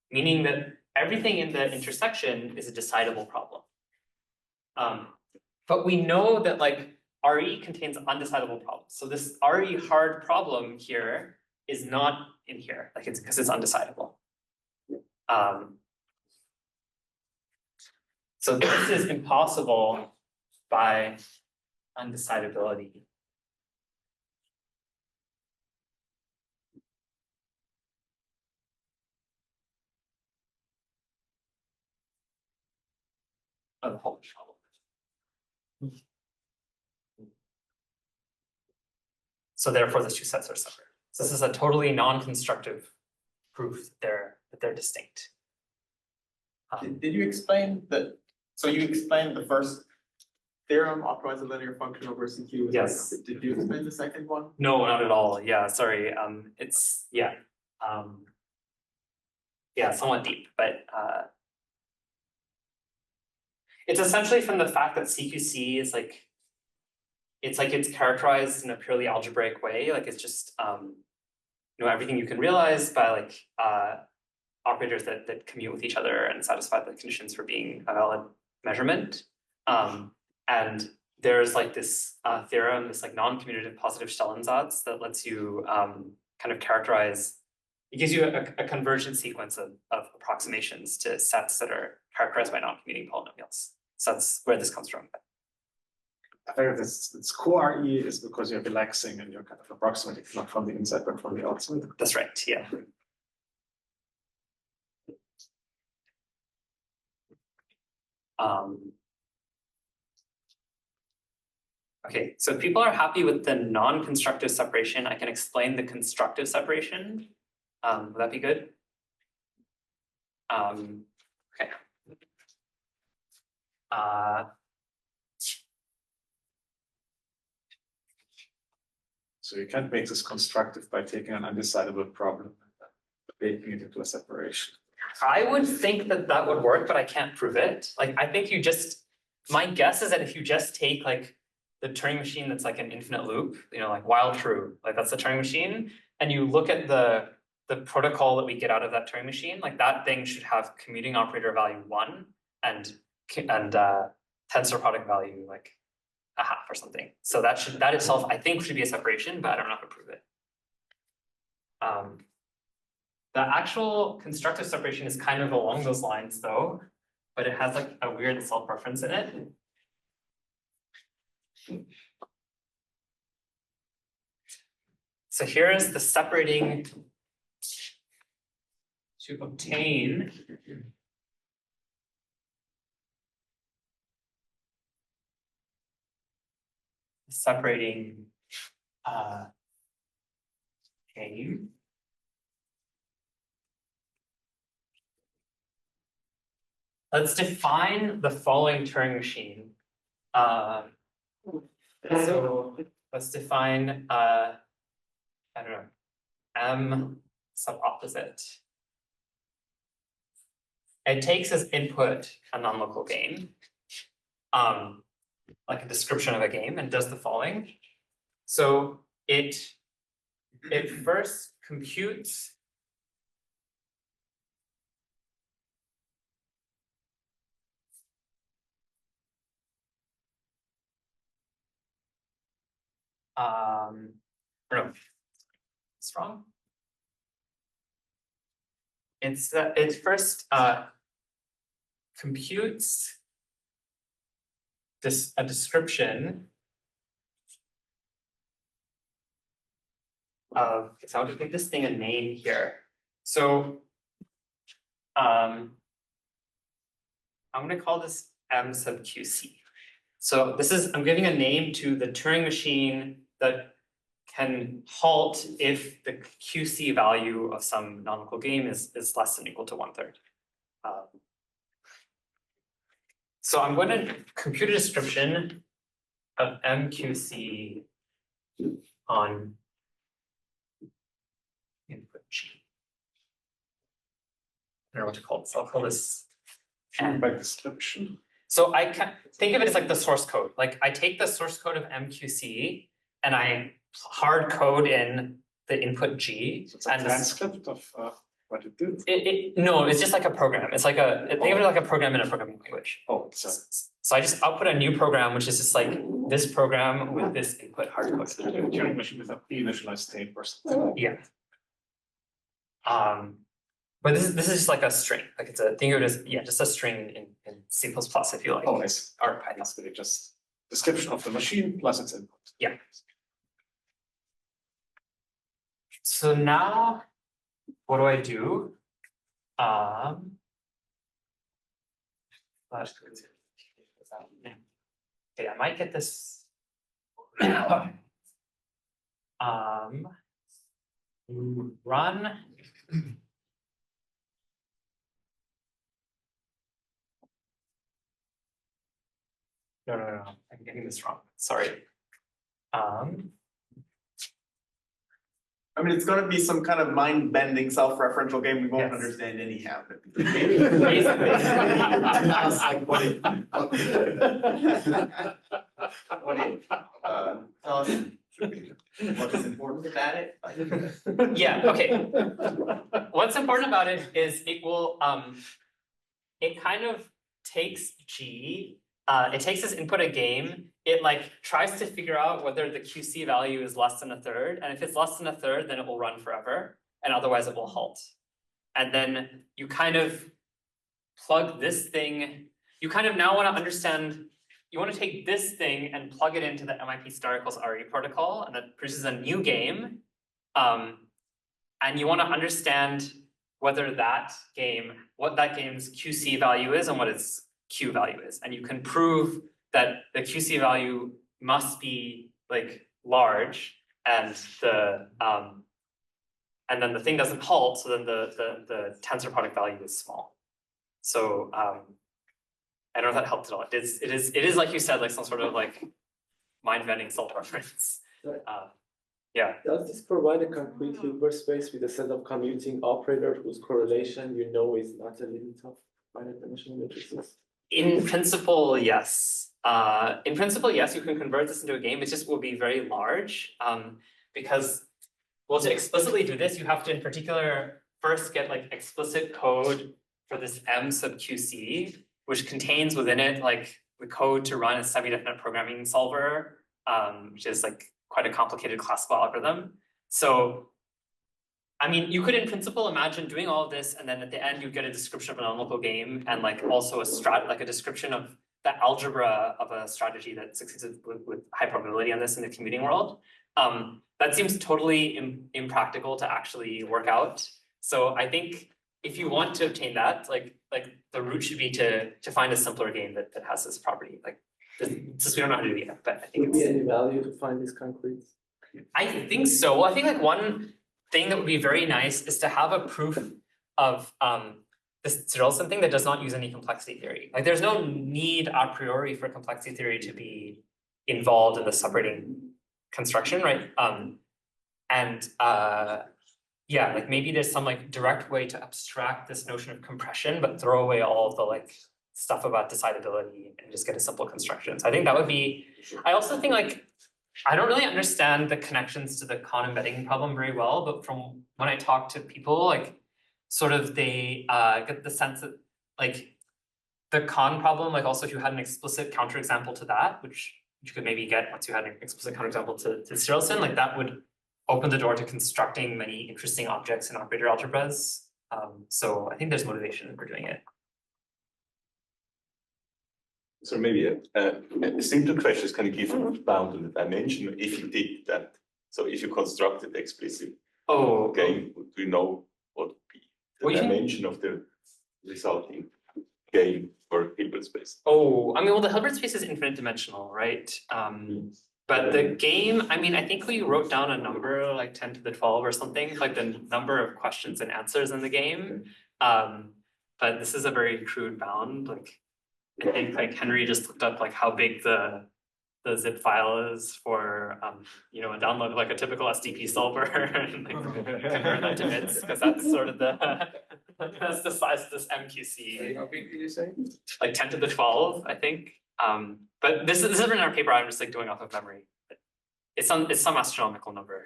S2: Meaning that everything in the intersection is a decidable problem. But we know that like RE contains undecidable problems. So this RE hard problem here is not in here, like it's because it's undecidable. So this is impossible by undecidability. Of the whole problem. So therefore, the two sets are separate. So this is a totally non-constructive proof that they're distinct.
S10: Did you explain that, so you explained the first theorem, optimize a linear function over CQ?
S2: Yes.
S10: Did you explain the second one?
S2: No, not at all. Yeah, sorry. It's somewhat deep, but it's essentially from the fact that CQC is like it's characterized in a purely algebraic way. Like it's just everything you can realize by like operators that commute with each other and satisfy the conditions for being a valid measurement. And there's like this theorem, this like non-commutative positive Stellensatz that lets you kind of characterize. It gives you a convergence sequence of approximations to sets that are characterized by non-commuting polynomials. So that's where this comes from.
S4: I think this core RE is because you're relaxing and you're kind of approximating not from the inside but from the outside.
S2: That's right, yeah. Okay, so if people are happy with the non-constructive separation, I can explain the constructive separation. Would that be good? Okay.
S4: So you can't make this constructive by taking an undecidable problem and baking it into a separation.
S2: I would think that would work, but I can't prove it. Like, I think my guess is that if you just take like the Turing machine that's like an infinite loop, like while true, like that's the Turing machine, and you look at the protocol that we get out of that Turing machine, like that thing should have commuting operator value 1 and tensor product value like a half or something. So that itself, I think, should be a separation, but I don't know how to prove it. The actual constructive separation is kind of along those lines though, but it has like a weird self-reference in it. So here is the separating to obtain separating game. Let's define the following Turing machine. So let's define I don't know, M sub opposite. It takes as input a non-local game, like a description of a game, and does the following. So it first computes or no, it's wrong. It first computes a description of, so I'll just give this thing a name here. So I'm gonna call this M sub QC. So this is, I'm giving a name to the Turing machine that can halt if the QC value of some non-local game is less than or equal to 1/3. So I'm going to compute a description of MQC on input G. I don't know what to call this. I'll call this N.
S4: By description.
S2: So I can think of it as like the source code. Like I take the source code of MQC and I hard code in the input G.
S4: So it's a transcript of what it did.
S2: No, it's just like a program. It's like think of it like a program in a programming language.
S4: Oh, so
S2: So I just output a new program, which is just like this program with this input hard code.
S4: it's a Turing machine with a pre-initialized state or something.
S2: Yeah. But this is just like a string. Like it's a think of it as just a string in C++ if you like.
S4: Oh, I see.
S2: Or Python.
S4: That's really just description of the machine plus its input.
S2: Yeah. So now, what do I do? Okay, I might get this. Run. No, I'm getting this wrong. Sorry.
S10: I mean, it's gonna be some kind of mind-bending, self-referential game we won't
S2: Yes.
S10: understand anyhow.
S2: Basically.
S10: That's like what it. Tell us what is important about it.
S2: Yeah, okay. What's important about it is it will, it kind of takes G, it takes as input a game, it like tries to figure out whether the QC value is less than 1/3, and if it's less than 1/3, then it will run forever, and otherwise it will halt. And then you kind of plug this thing, you kind of now want to understand, you want to take this thing and plug it into the MIP star equals RE protocol, and that produces a new game. And you want to understand whether that game, what that game's QC value is and what its Q value is. And you can prove that the QC value must be like large and then the thing doesn't halt, so then the tensor product value is small. So I don't know if that helped at all. It is like you said, like some sort of like mind-bending self-reference. Yeah.
S13: Does this provide a concrete Hilbert space with a set of commuting operators whose correlation you know is not a limit of finite dimensional matrices?
S2: In principle, yes. In principle, yes, you can convert this into a game. It just will be very large because, well, to explicitly do this, you have to in particular first get like explicit code for this M sub QC, which contains within it like the code to run a semi-definite programming solver, which is like quite a complicated classical algorithm. So, I mean, you could in principle imagine doing all of this, and then at the end you get a description of an non-local game, and like also a description of the algebra of a strategy that succeeds with high probability on this in the commuting world. That seems totally impractical to actually work out. So I think if you want to obtain that, like the route should be to find a simpler game that has this property. Like, since we don't know how to do it yet, but I think
S13: Would be any value to find this concrete?
S2: I think so. Well, I think like one thing that would be very nice is to have a proof of this Tsirelson thing that does not use any complexity theory. Like there's no need a priori for complexity theory to be involved in the separating construction, right? Yeah, like maybe there's some like direct way to abstract this notion of compression, but throw away all of the like stuff about decidability and just get a simple construction. So I think that would be, I also think like, I don't really understand the connections to the Kahn embedding problem very well, but from when I talk to people, like sort of they get the sense that like the Kahn problem, like also if you had an explicit counterexample to that, which you could maybe get once you had an explicit counterexample to Tsirelson, like that would open the door to constructing many interesting objects in operator algebras. So I think there's motivation for doing it.
S9: So maybe a simple question is, can you give a bound on the dimension if you did that? So if you constructed explicit game, do you know what would be the dimension of the resulting game for Hilbert space?
S2: Oh, I mean, well, the Hilbert space is infinite dimensional, right? But the game, I mean, I think we wrote down a number like 10 to the 12 or something, like the number of questions and answers in the game. But this is a very crude bound. Like, I think like Henry just looked up like how big the zip file is for you know, a download of like a typical SDP solver and like convert that to bits, because that's sort of that's the size of this MQC.
S3: How big did you say?
S2: Like 10 to the 12, I think. But this is written in our paper. I'm just like doing off of memory. It's some astronomical number.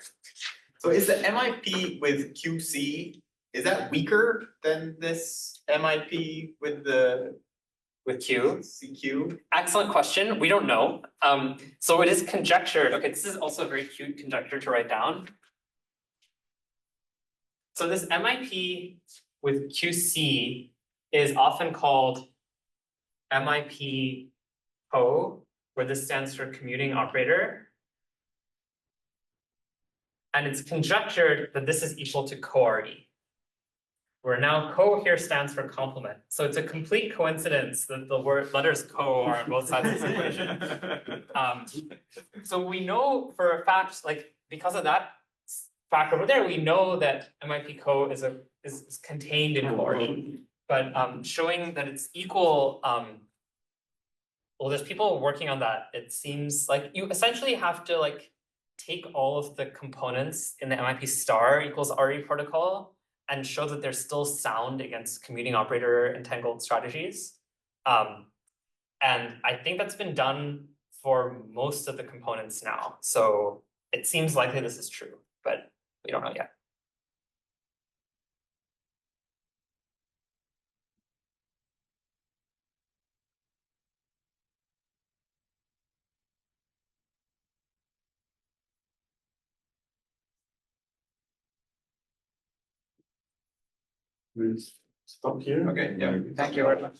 S10: So is the MIP with QC, is that weaker than this MIP with the
S2: Q?
S10: CQ?
S2: Excellent question. We don't know. So it is conjectured. Okay, this is also a very cute conjecture to write down. So this MIP with QC is often called MIP O, where this stands for commuting operator. And it's conjectured that this is equal to co-RE, where now co here stands for complement. So it's a complete coincidence that the letters co are on both sides of this equation. So we know for a fact, like because of that fact over there, we know that MIP co is contained in co-RE. But showing that it's equal, well, there's people working on that. It seems like you essentially have to like take all of the components in the MIP star equals RE protocol and show that they're still sound against commuting operator entangled strategies. And I think that's been done for most of the components now. So it seems likely this is true, but we don't know yet.
S11: We'll stop here.
S3: Okay, yeah.
S1: Thank you very much.